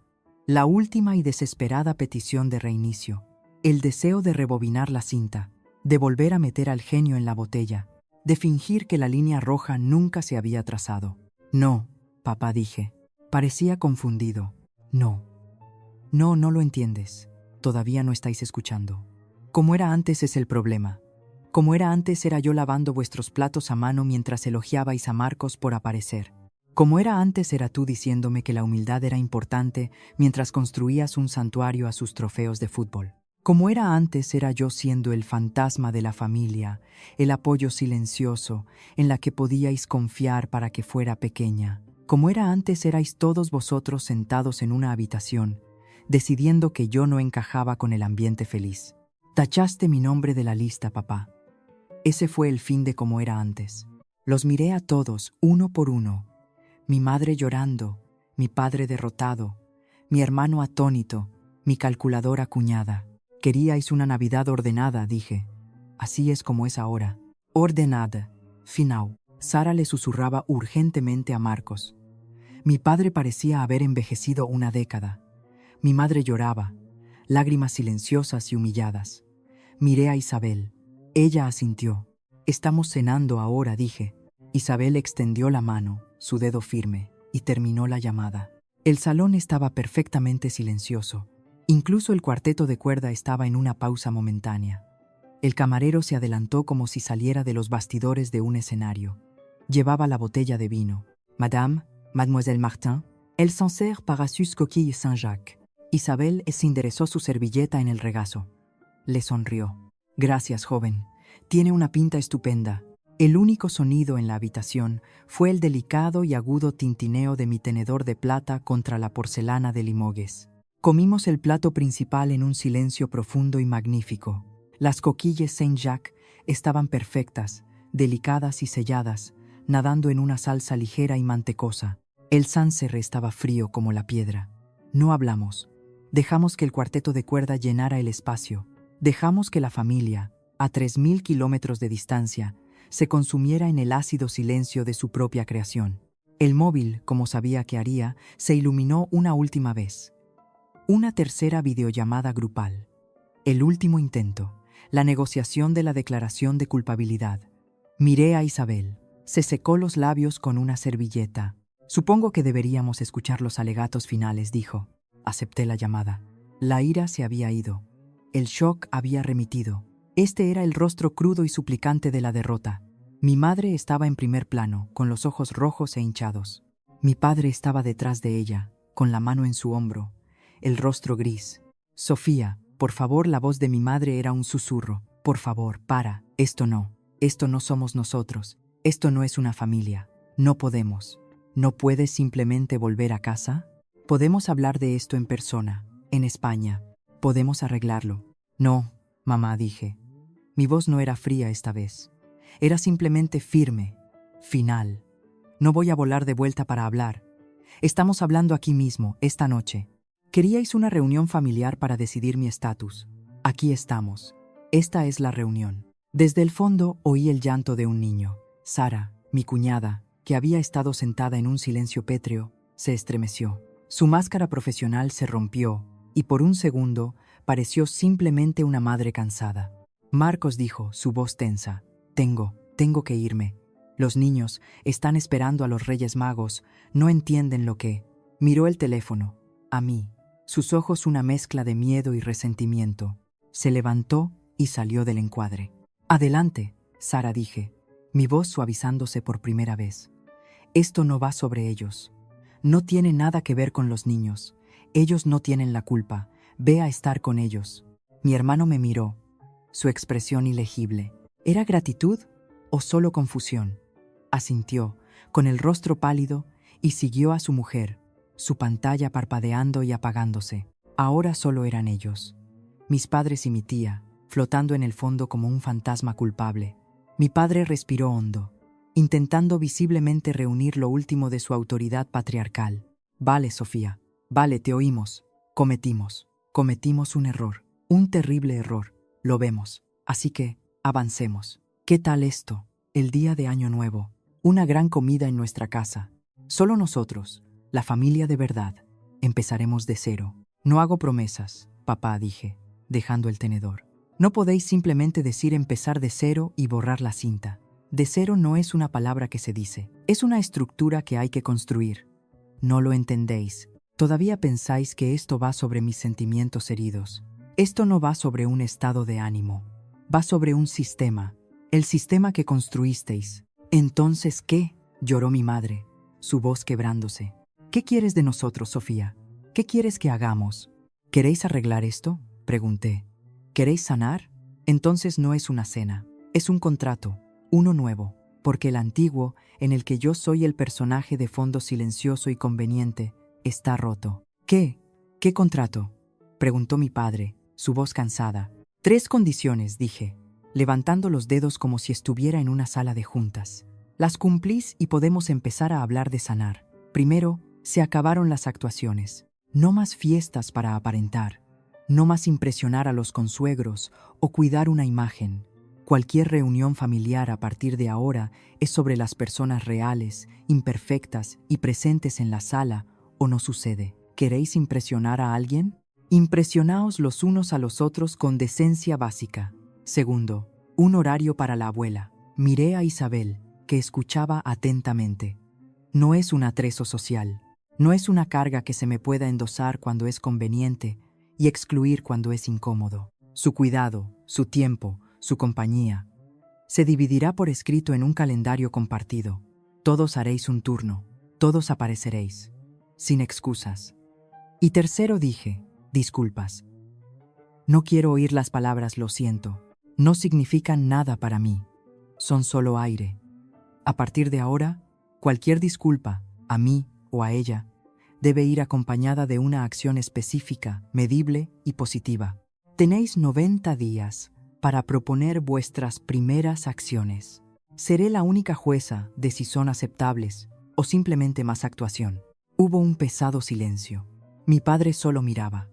la última y desesperada petición de reinicio. El deseo de rebobinar la cinta, de volver a meter al genio en la botella, de fingir que la línea roja nunca se había trazado. No, papá, dije. Parecía confundido. No, no lo entiendes. Todavía no estáis escuchando. Como era antes es el problema. Como era antes era yo lavando vuestros platos a mano mientras elogiabais a Marcos por aparecer. Como era antes era tú diciéndome que la humildad era importante mientras construías un santuario a sus trofeos de fútbol. Como era antes era yo siendo el fantasma de la familia, el apoyo silencioso en la que podíais confiar para que fuera pequeña. Como era antes erais todos vosotros sentados en una habitación, decidiendo que yo no encajaba con el ambiente feliz. Tachaste mi nombre de la lista, papá. Ese fue el fin de como era antes. Los miré a todos, uno por uno. Mi madre llorando, mi padre derrotado, mi hermano atónito, mi calculadora cuñada. Queríais una Navidad ordenada, dije. Así es como es ahora. Ordenada. Final. Sara le susurraba urgentemente a Marcos. Mi padre parecía haber envejecido una década. Mi madre lloraba, lágrimas silenciosas y humilladas. Miré a Isabel. Ella asintió. Estamos cenando ahora, dije. Isabel extendió la mano, su dedo firme, y terminó la llamada. El salón estaba perfectamente silencioso. Incluso el cuarteto de cuerda estaba en una pausa momentánea. El camarero se adelantó como si saliera de los bastidores de un escenario. Llevaba la botella de vino. Madame, Mademoiselle Martin, el Sancerre para sus coquilles Saint-Jacques. Isabel enderezó su servilleta en el regazo. Le sonrió. Gracias, joven. Tiene una pinta estupenda. El único sonido en la habitación fue el delicado y agudo tintineo de mi tenedor de plata contra la porcelana de Limoges. Comimos el plato principal en un silencio profundo y magnífico. Las coquilles Saint-Jacques estaban perfectas, delicadas y selladas, nadando en una salsa ligera y mantecosa. El Sancerre estaba frío como la piedra. No hablamos. Dejamos que el cuarteto de cuerda llenara el espacio. Dejamos que la familia, a 3000 kilómetros de distancia, se consumiera en el ácido silencio de su propia creación. El móvil, como sabía que haría, se iluminó una última vez. Una tercera videollamada grupal. El último intento. La negociación de la declaración de culpabilidad. Miré a Isabel. Se secó los labios con una servilleta. Supongo que deberíamos escuchar los alegatos finales, dijo. Acepté la llamada. La ira se había ido. El shock había remitido. Este era el rostro crudo y suplicante de la derrota. Mi madre estaba en primer plano, con los ojos rojos e hinchados. Mi padre estaba detrás de ella, con la mano en su hombro, el rostro gris. Sofía, por favor, la voz de mi madre era un susurro. Por favor, para. Esto no somos nosotros. Esto no es una familia. No podemos. ¿No puedes simplemente volver a casa? Podemos hablar de esto en persona, en España. Podemos arreglarlo. No, mamá, dije. Mi voz no era fría esta vez. Era simplemente firme, final. No voy a volar de vuelta para hablar. Estamos hablando aquí mismo, esta noche. Queríais una reunión familiar para decidir mi estatus. Aquí estamos. Esta es la reunión. Desde el fondo oí el llanto de un niño. Sara, mi cuñada, que había estado sentada en un silencio pétreo, se estremeció. Su máscara profesional se rompió y por un segundo pareció simplemente una madre cansada. Marcos dijo, su voz tensa. Tengo que irme. Los niños están esperando a los Reyes Magos, no entienden lo que... Miró el teléfono. A mí. Sus ojos una mezcla de miedo y resentimiento. Se levantó y salió del encuadre. Adelante, Sara, dije, mi voz suavizándose por primera vez. Esto no va sobre ellos. No tiene nada que ver con los niños. Ellos no tienen la culpa. Ve a estar con ellos. Mi hermano me miró. Su expresión ilegible. ¿Era gratitud o solo confusión? Asintió, con el rostro pálido, y siguió a su mujer. su pantalla parpadeando y apagándose. Ahora solo eran ellos, mis padres y mi tía, flotando en el fondo como un fantasma culpable. Mi padre respiró hondo, intentando visiblemente reunir lo último de su autoridad patriarcal. Vale, Sofía, vale, te oímos. Cometimos un error, un terrible error. Lo vemos. Así que, avancemos. ¿Qué tal esto? El día de Año Nuevo. Una gran comida en nuestra casa. Solo nosotros, la familia de verdad. Empezaremos de cero. No hago promesas, papá, dije, dejando el tenedor. No podéis simplemente decir empezar de cero y borrar la cinta. De cero no es una palabra que se dice, es una estructura que hay que construir. No lo entendéis. Todavía pensáis que esto va sobre mis sentimientos heridos. Esto no va sobre un estado de ánimo. Va sobre un sistema, el sistema que construisteis. ¿Entonces qué? Lloró mi madre, su voz quebrándose. ¿Qué quieres de nosotros, Sofía? ¿Qué quieres que hagamos? ¿Queréis arreglar esto? Pregunté. ¿Queréis sanar? Entonces no es una cena, es un contrato, uno nuevo, porque el antiguo, en el que yo soy el personaje de fondo silencioso y conveniente, está roto. ¿Qué? ¿Qué contrato? Preguntó mi padre, su voz cansada. 3 condiciones, dije, levantando los dedos como si estuviera en una sala de juntas. Las cumplís y podemos empezar a hablar de sanar. Primero, se acabaron las actuaciones. No más fiestas para aparentar. No más impresionar a los consuegros o cuidar una imagen. Cualquier reunión familiar a partir de ahora es sobre las personas reales, imperfectas y presentes en la sala, ¿o no sucede? ¿Queréis impresionar a alguien? Impresionaos los unos a los otros con decencia básica. Segundo, un horario para la abuela. Miré a Isabel, que escuchaba atentamente. No es un atrezo social. No es una carga que se me pueda endosar cuando es conveniente y excluir cuando es incómodo. Su cuidado, su tiempo, su compañía. Se dividirá por escrito en un calendario compartido. Todos haréis un turno, todos apareceréis, sin excusas. Y tercero dije, disculpas. No quiero oír las palabras lo siento. No significan nada para mí. Son solo aire. A partir de ahora, cualquier disculpa, a mí o a ella, debe ir acompañada de una acción específica, medible y positiva. Tenéis 90 días para proponer vuestras primeras acciones. Seré la única jueza de si son aceptables o simplemente más actuación. Hubo un pesado silencio. Mi padre solo miraba.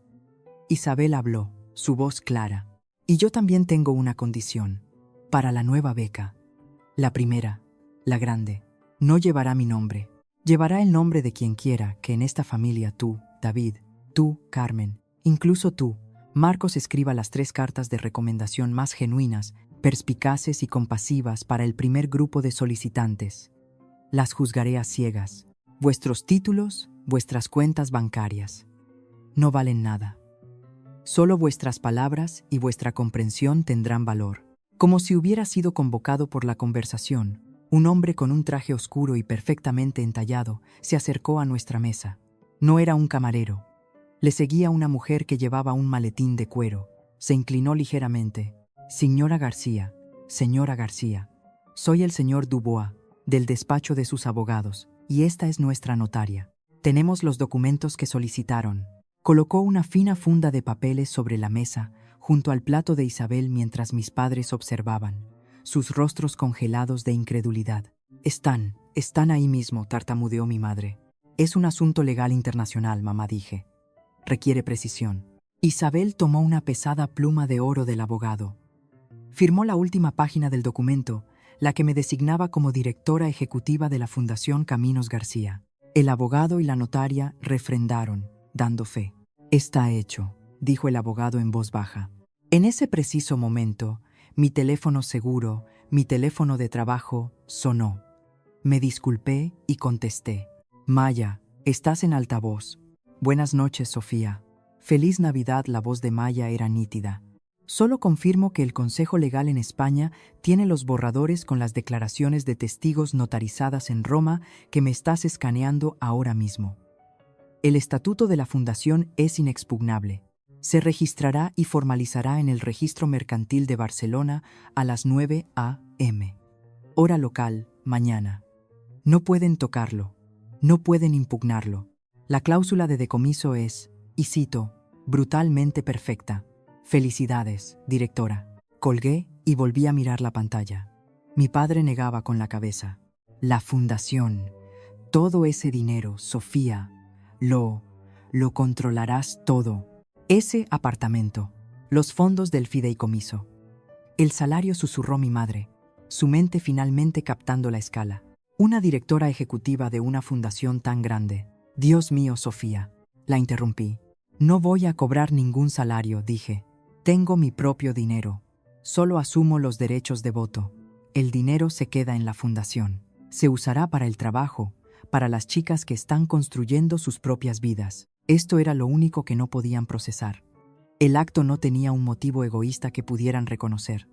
Isabel habló, su voz clara. Y yo también tengo una condición. Para la nueva beca. La primera, la grande, no llevará mi nombre. Llevará el nombre de quien quiera que en esta familia tú, David, tú, Carmen, incluso tú, Marcos, escriba las 3 cartas de recomendación más genuinas, perspicaces y compasivas para el primer grupo de solicitantes. Las juzgaré a ciegas. Vuestros títulos, vuestras cuentas bancarias. No valen nada. Solo vuestras palabras y vuestra comprensión tendrán valor. Como si hubiera sido convocado por la conversación, un hombre con un traje oscuro y perfectamente entallado se acercó a nuestra mesa. No era un camarero. Le seguía una mujer que llevaba un maletín de cuero. Se inclinó ligeramente. Señora García, soy el señor Dubois, del despacho de sus abogados, y esta es nuestra notaria. Tenemos los documentos que solicitaron. Colocó una fina funda de papeles sobre la mesa, junto al plato de Isabel mientras mis padres observaban, sus rostros congelados de incredulidad. Están ahí mismo, tartamudeó mi madre. Es un asunto legal internacional, mamá, dije. Requiere precisión. Isabel tomó una pesada pluma de oro del abogado. Firmó la última página del documento, la que me designaba como directora ejecutiva de la Fundación Caminos García. El abogado y la notaria refrendaron, dando fe. Está hecho, dijo el abogado en voz baja. En ese preciso momento, mi teléfono seguro, mi teléfono de trabajo, sonó. Me disculpé y contesté. Maya, estás en altavoz. Buenas noches, Sofía. Feliz Navidad. La voz de Maya era nítida. Solo confirmo que el Consejo Legal en España tiene los borradores con las declaraciones de testigos notarizadas en Roma que me estás escaneando ahora mismo. El estatuto de la Fundación es inexpugnable. Se registrará y formalizará en el Registro Mercantil de Barcelona a las 9 a.m. Hora local, mañana. No pueden tocarlo. No pueden impugnarlo. La cláusula de decomiso es, y cito, brutalmente perfecta. Felicidades, directora. Colgué y volví a mirar la pantalla. Mi padre negaba con la cabeza. La fundación, todo ese dinero, Sofía, lo controlarás todo. Ese apartamento, los fondos del fideicomiso. El salario, susurró mi madre, su mente finalmente captando la escala. Una directora ejecutiva de una fundación tan grande. Dios mío, Sofía, la interrumpí. No voy a cobrar ningún salario, dije. Tengo mi propio dinero. Solo asumo los derechos de voto. El dinero se queda en la fundación. Se usará para el trabajo, para las chicas que están construyendo sus propias vidas. Esto era lo único que no podían procesar. El acto no tenía un motivo egoísta que pudieran reconocer.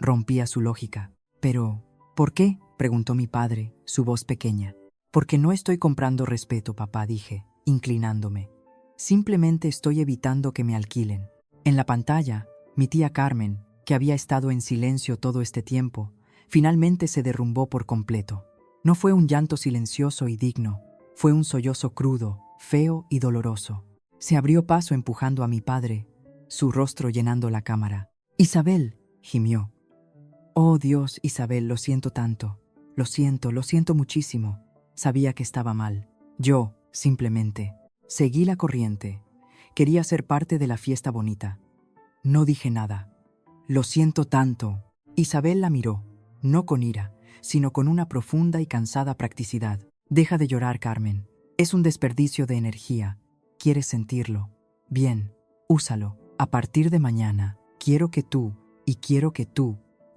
Rompía su lógica. Pero, ¿por qué?, preguntó mi padre, su voz pequeña. Porque no estoy comprando respeto, papá, dije, inclinándome. Simplemente estoy evitando que me alquilen. En la pantalla, mi tía Carmen, que había estado en silencio todo este tiempo, finalmente se derrumbó por completo. No fue un llanto silencioso y digno, fue un sollozo crudo, feo y doloroso. Se abrió paso empujando a mi padre, su rostro llenando la cámara. «Isabel», gimió. «Oh Dios, Isabel, lo siento tanto. Lo siento muchísimo. Sabía que estaba mal. Yo, simplemente, seguí la corriente. Quería ser parte de la fiesta bonita. No dije nada. Lo siento tanto». Isabel la miró, no con ira, sino con una profunda y cansada practicidad. «Deja de llorar, Carmen. Es un desperdicio de energía. ¿Quieres sentirlo? Bien, úsalo. A partir de mañana, quiero que tú,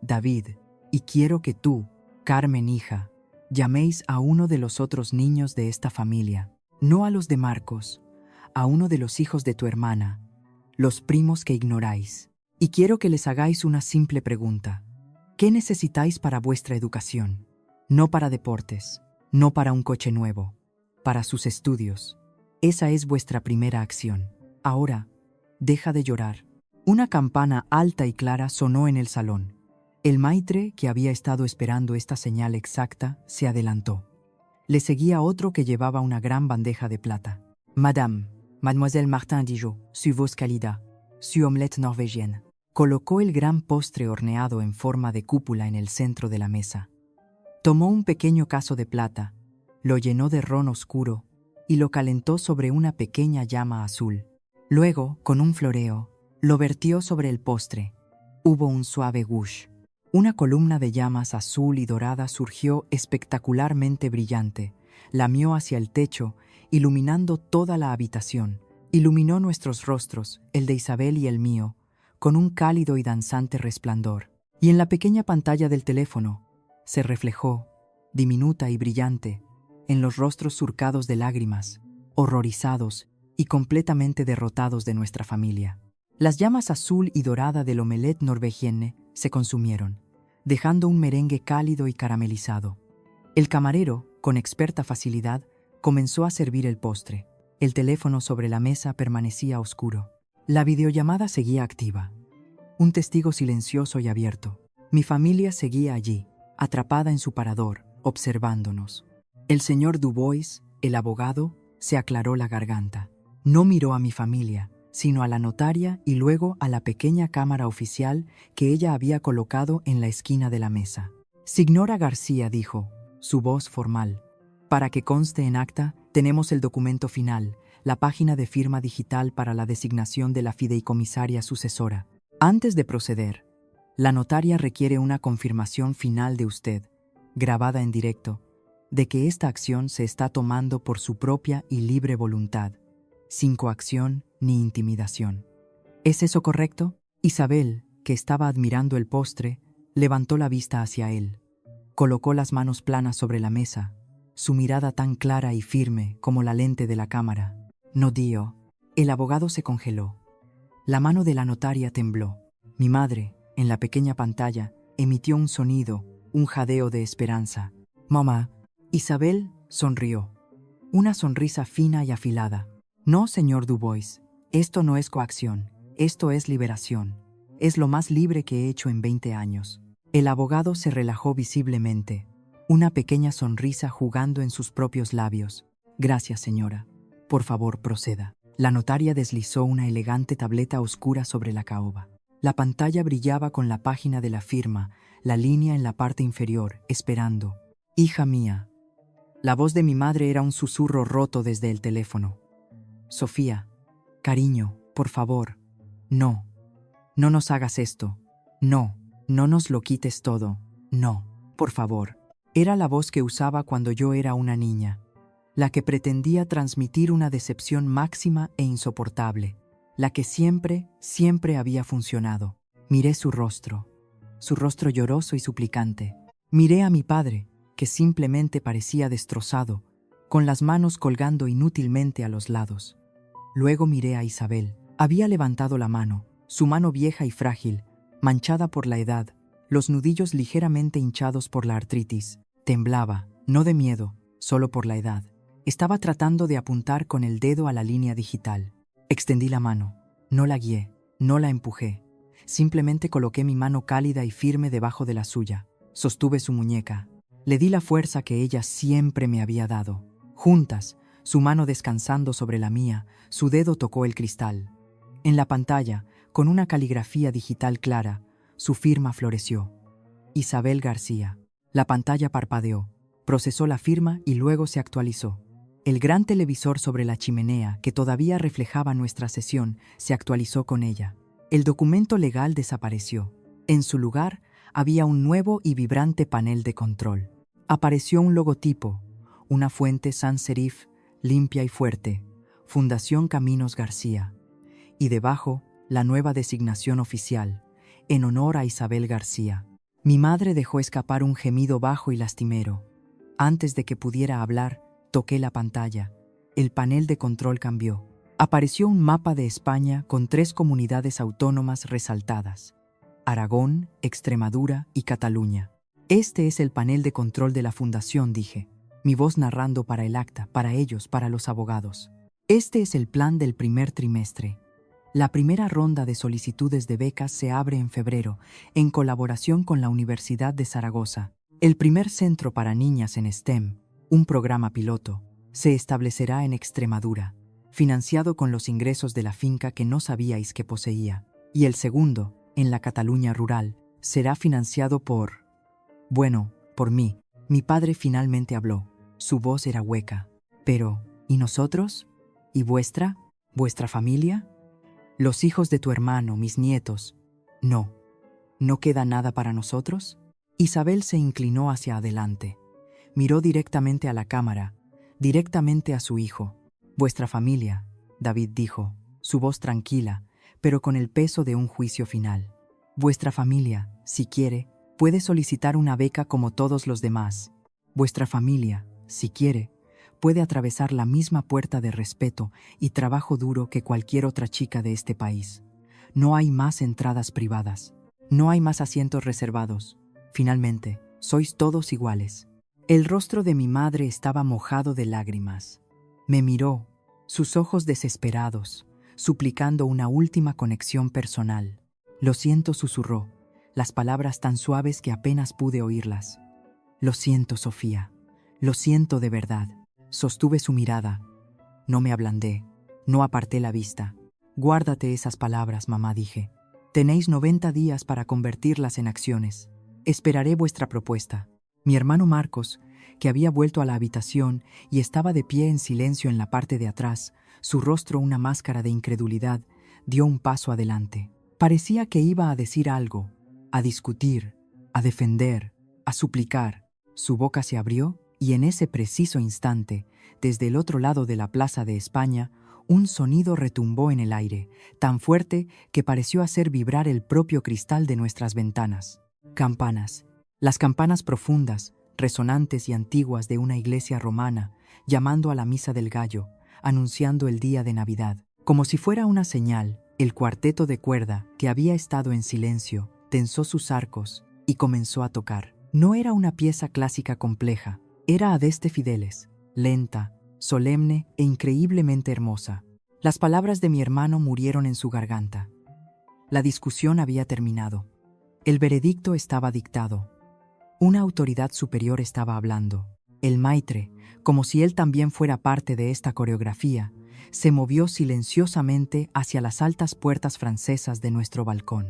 David, y quiero que tú, Carmen hija, llaméis a uno de los otros niños de esta familia, no a los de Marcos, a uno de los hijos de tu hermana, los primos que ignoráis. Y quiero que les hagáis una simple pregunta. ¿Qué necesitáis para vuestra educación? No para deportes, no para un coche nuevo, para sus estudios. Esa es vuestra primera acción. Ahora, deja de llorar». Una campana alta y clara sonó en el salón. El maitre, que había estado esperando esta señal exacta, se adelantó. Le seguía otro que llevaba una gran bandeja de plata. «Madame, Mademoiselle Martin Dijon, su vos calida, su omelette norvégienne». Colocó el gran postre horneado en forma de cúpula en el centro de la mesa. Tomó un pequeño cazo de plata, lo llenó de ron oscuro y lo calentó sobre una pequeña llama azul. Luego, con un floreo, lo vertió sobre el postre. Hubo un suave gush. Una columna de llamas azul y dorada surgió espectacularmente brillante, lamió hacia el techo, iluminando toda la habitación. Iluminó nuestros rostros, el de Isabel y el mío, con un cálido y danzante resplandor. Y en la pequeña pantalla del teléfono se reflejó, diminuta y brillante, en los rostros surcados de lágrimas, horrorizados y completamente derrotados de nuestra familia. Las llamas azul y dorada del omelette norvégienne se consumieron, dejando un merengue cálido y caramelizado. El camarero, con experta facilidad, comenzó a servir el postre. El teléfono sobre la mesa permanecía oscuro. La videollamada seguía activa. Un testigo silencioso y abierto. Mi familia seguía allí, atrapada en su parador, observándonos. El señor Dubois, el abogado, se aclaró la garganta. No miró a mi familia, sino a la notaria y luego a la pequeña cámara oficial que ella había colocado en la esquina de la mesa. «Signora García», dijo, su voz formal. «Para que conste en acta, tenemos el documento final, la página de firma digital para la designación de la fideicomisaria sucesora. Antes de proceder, la notaria requiere una confirmación final de usted, grabada en directo, de que esta acción se está tomando por su propia y libre voluntad, sin coacción ni intimidación. ¿Es eso correcto?» Isabel, que estaba admirando el postre, levantó la vista hacia él. Colocó las manos planas sobre la mesa, su mirada tan clara y firme como la lente de la cámara. «No, Dio». El abogado se congeló. La mano de la notaria tembló. Mi madre, en la pequeña pantalla, emitió un sonido, un jadeo de esperanza. «Mamá». Isabel sonrió. Una sonrisa fina y afilada. «No, señor Dubois, esto no es coacción, esto es liberación. Es lo más libre que he hecho en 20 años». El abogado se relajó visiblemente, una pequeña sonrisa jugando en sus propios labios. «Gracias, señora». Por favor, proceda. La notaria deslizó una elegante tableta oscura sobre la caoba. La pantalla brillaba con la página de la firma, la línea en la parte inferior, esperando. Hija mía. La voz de mi madre era un susurro roto desde el teléfono. Sofía, cariño, por favor. No. No nos hagas esto. No. No nos lo quites todo. No. Por favor. Era la voz que usaba cuando yo era una niña. La que pretendía transmitir una decepción máxima e insoportable. La que siempre, siempre había funcionado. Miré su rostro lloroso y suplicante. Miré a mi padre, que simplemente parecía destrozado, con las manos colgando inútilmente a los lados. Luego miré a Isabel. Había levantado la mano, su mano vieja y frágil, manchada por la edad, los nudillos ligeramente hinchados por la artritis. Temblaba, no de miedo, solo por la edad. Estaba tratando de apuntar con el dedo a la línea digital. Extendí la mano. No la guié, no la empujé. Simplemente coloqué mi mano cálida y firme debajo de la suya. Sostuve su muñeca. Le di la fuerza que ella siempre me había dado. Juntas, su mano descansando sobre la mía, su dedo tocó el cristal. En la pantalla, con una caligrafía digital clara, su firma floreció. Isabel García. La pantalla parpadeó, procesó la firma y luego se actualizó. El gran televisor sobre la chimenea, que todavía reflejaba nuestra sesión, se actualizó con ella. El documento legal desapareció. En su lugar, había un nuevo y vibrante panel de control. Apareció un logotipo, una fuente sans serif, limpia y fuerte, Fundación Caminos García. Y debajo, la nueva designación oficial, en honor a Isabel García. Mi madre dejó escapar un gemido bajo y lastimero. Antes de que pudiera hablar, toqué la pantalla. El panel de control cambió. Apareció un mapa de España con 3 comunidades autónomas resaltadas: Aragón, Extremadura y Cataluña. Este es el panel de control de la Fundación, dije, mi voz narrando para el acta, para ellos, para los abogados. Este es el plan del primer trimestre. La primera ronda de solicitudes de becas se abre en febrero, en colaboración con la Universidad de Zaragoza. El primer centro para niñas en STEM, un programa piloto, se establecerá en Extremadura, financiado con los ingresos de la finca que no sabíais que poseía. Y el segundo, en la Cataluña rural, será financiado por mí. Mi padre finalmente habló. Su voz era hueca. Pero, ¿y nosotros? ¿Y vuestra? ¿Vuestra familia? ¿Los hijos de tu hermano, mis nietos? No. ¿No queda nada para nosotros? Isabel se inclinó hacia adelante. Miró directamente a la cámara, directamente a su hijo. Vuestra familia, David dijo, su voz tranquila, pero con el peso de un juicio final. Vuestra familia, si quiere, puede solicitar una beca como todos los demás. Vuestra familia, si quiere, puede atravesar la misma puerta de respeto y trabajo duro que cualquier otra chica de este país. No hay más entradas privadas. No hay más asientos reservados. Finalmente, sois todos iguales. El rostro de mi madre estaba mojado de lágrimas. Me miró, sus ojos desesperados, suplicando una última conexión personal. Lo siento, susurró, las palabras tan suaves que apenas pude oírlas. Lo siento, Sofía. Lo siento de verdad. Sostuve su mirada. No me ablandé, no aparté la vista. Guárdate esas palabras, mamá, dije. Tenéis 90 días para convertirlas en acciones. Esperaré vuestra propuesta. Mi hermano Marcos, que había vuelto a la habitación y estaba de pie en silencio en la parte de atrás, su rostro una máscara de incredulidad, dio un paso adelante. Parecía que iba a decir algo, a discutir, a defender, a suplicar. Su boca se abrió y en ese preciso instante, desde el otro lado de la Plaza de España, un sonido retumbó en el aire, tan fuerte que pareció hacer vibrar el propio cristal de nuestras ventanas. Campanas. Las campanas profundas, resonantes y antiguas de una iglesia romana, llamando a la misa del gallo, anunciando el día de Navidad. Como si fuera una señal, el cuarteto de cuerda, que había estado en silencio, tensó sus arcos y comenzó a tocar. No era una pieza clásica compleja, era Adeste Fideles, lenta, solemne e increíblemente hermosa. Las palabras de mi hermano murieron en su garganta. La discusión había terminado. El veredicto estaba dictado. Una autoridad superior estaba hablando. El maitre, como si él también fuera parte de esta coreografía, se movió silenciosamente hacia las altas puertas francesas de nuestro balcón.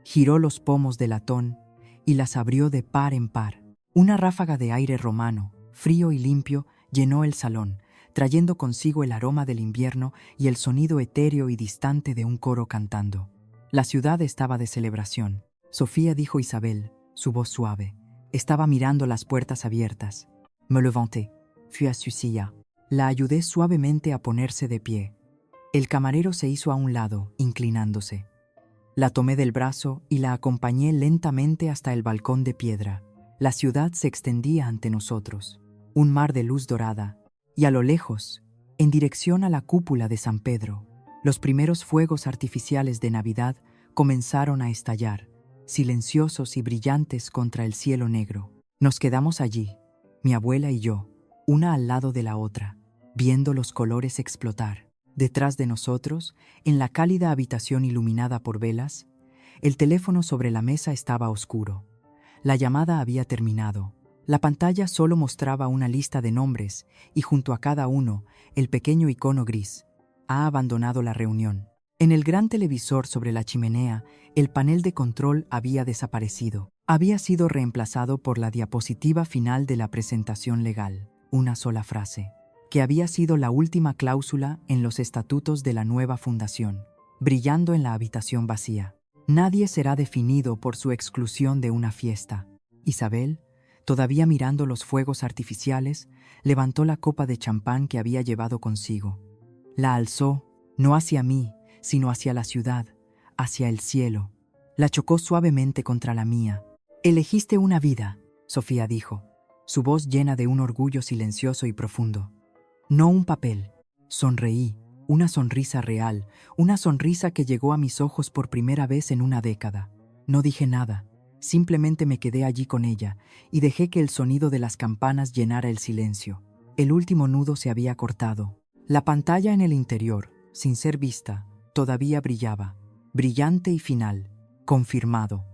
Giró los pomos de latón y las abrió de par en par. Una ráfaga de aire romano, frío y limpio, llenó el salón, trayendo consigo el aroma del invierno y el sonido etéreo y distante de un coro cantando. La ciudad estaba de celebración. Sofía, dijo Isabel, su voz suave. Estaba mirando las puertas abiertas. Me levanté, fui a su silla. La ayudé suavemente a ponerse de pie. El camarero se hizo a un lado, inclinándose. La tomé del brazo y la acompañé lentamente hasta el balcón de piedra. La ciudad se extendía ante nosotros, un mar de luz dorada, y a lo lejos, en dirección a la cúpula de San Pedro, los primeros fuegos artificiales de Navidad comenzaron a estallar, silenciosos y brillantes contra el cielo negro. Nos quedamos allí, mi abuela y yo, una al lado de la otra, viendo los colores explotar. Detrás de nosotros, en la cálida habitación iluminada por velas, el teléfono sobre la mesa estaba oscuro. La llamada había terminado. La pantalla solo mostraba una lista de nombres y junto a cada uno, el pequeño icono gris. Ha abandonado la reunión. En el gran televisor sobre la chimenea, el panel de control había desaparecido. Había sido reemplazado por la diapositiva final de la presentación legal. Una sola frase, que había sido la última cláusula en los estatutos de la nueva fundación, brillando en la habitación vacía. Nadie será definido por su exclusión de una fiesta. Isabel, todavía mirando los fuegos artificiales, levantó la copa de champán que había llevado consigo. La alzó, no hacia mí, sino hacia la ciudad, hacia el cielo. La chocó suavemente contra la mía. «Elegiste una vida», Sofía dijo, su voz llena de un orgullo silencioso y profundo. «No un papel». Sonreí, una sonrisa real, una sonrisa que llegó a mis ojos por primera vez en una década. No dije nada, simplemente me quedé allí con ella y dejé que el sonido de las campanas llenara el silencio. El último nudo se había cortado. La pantalla en el interior, sin ser vista, todavía brillaba, brillante y final, confirmado.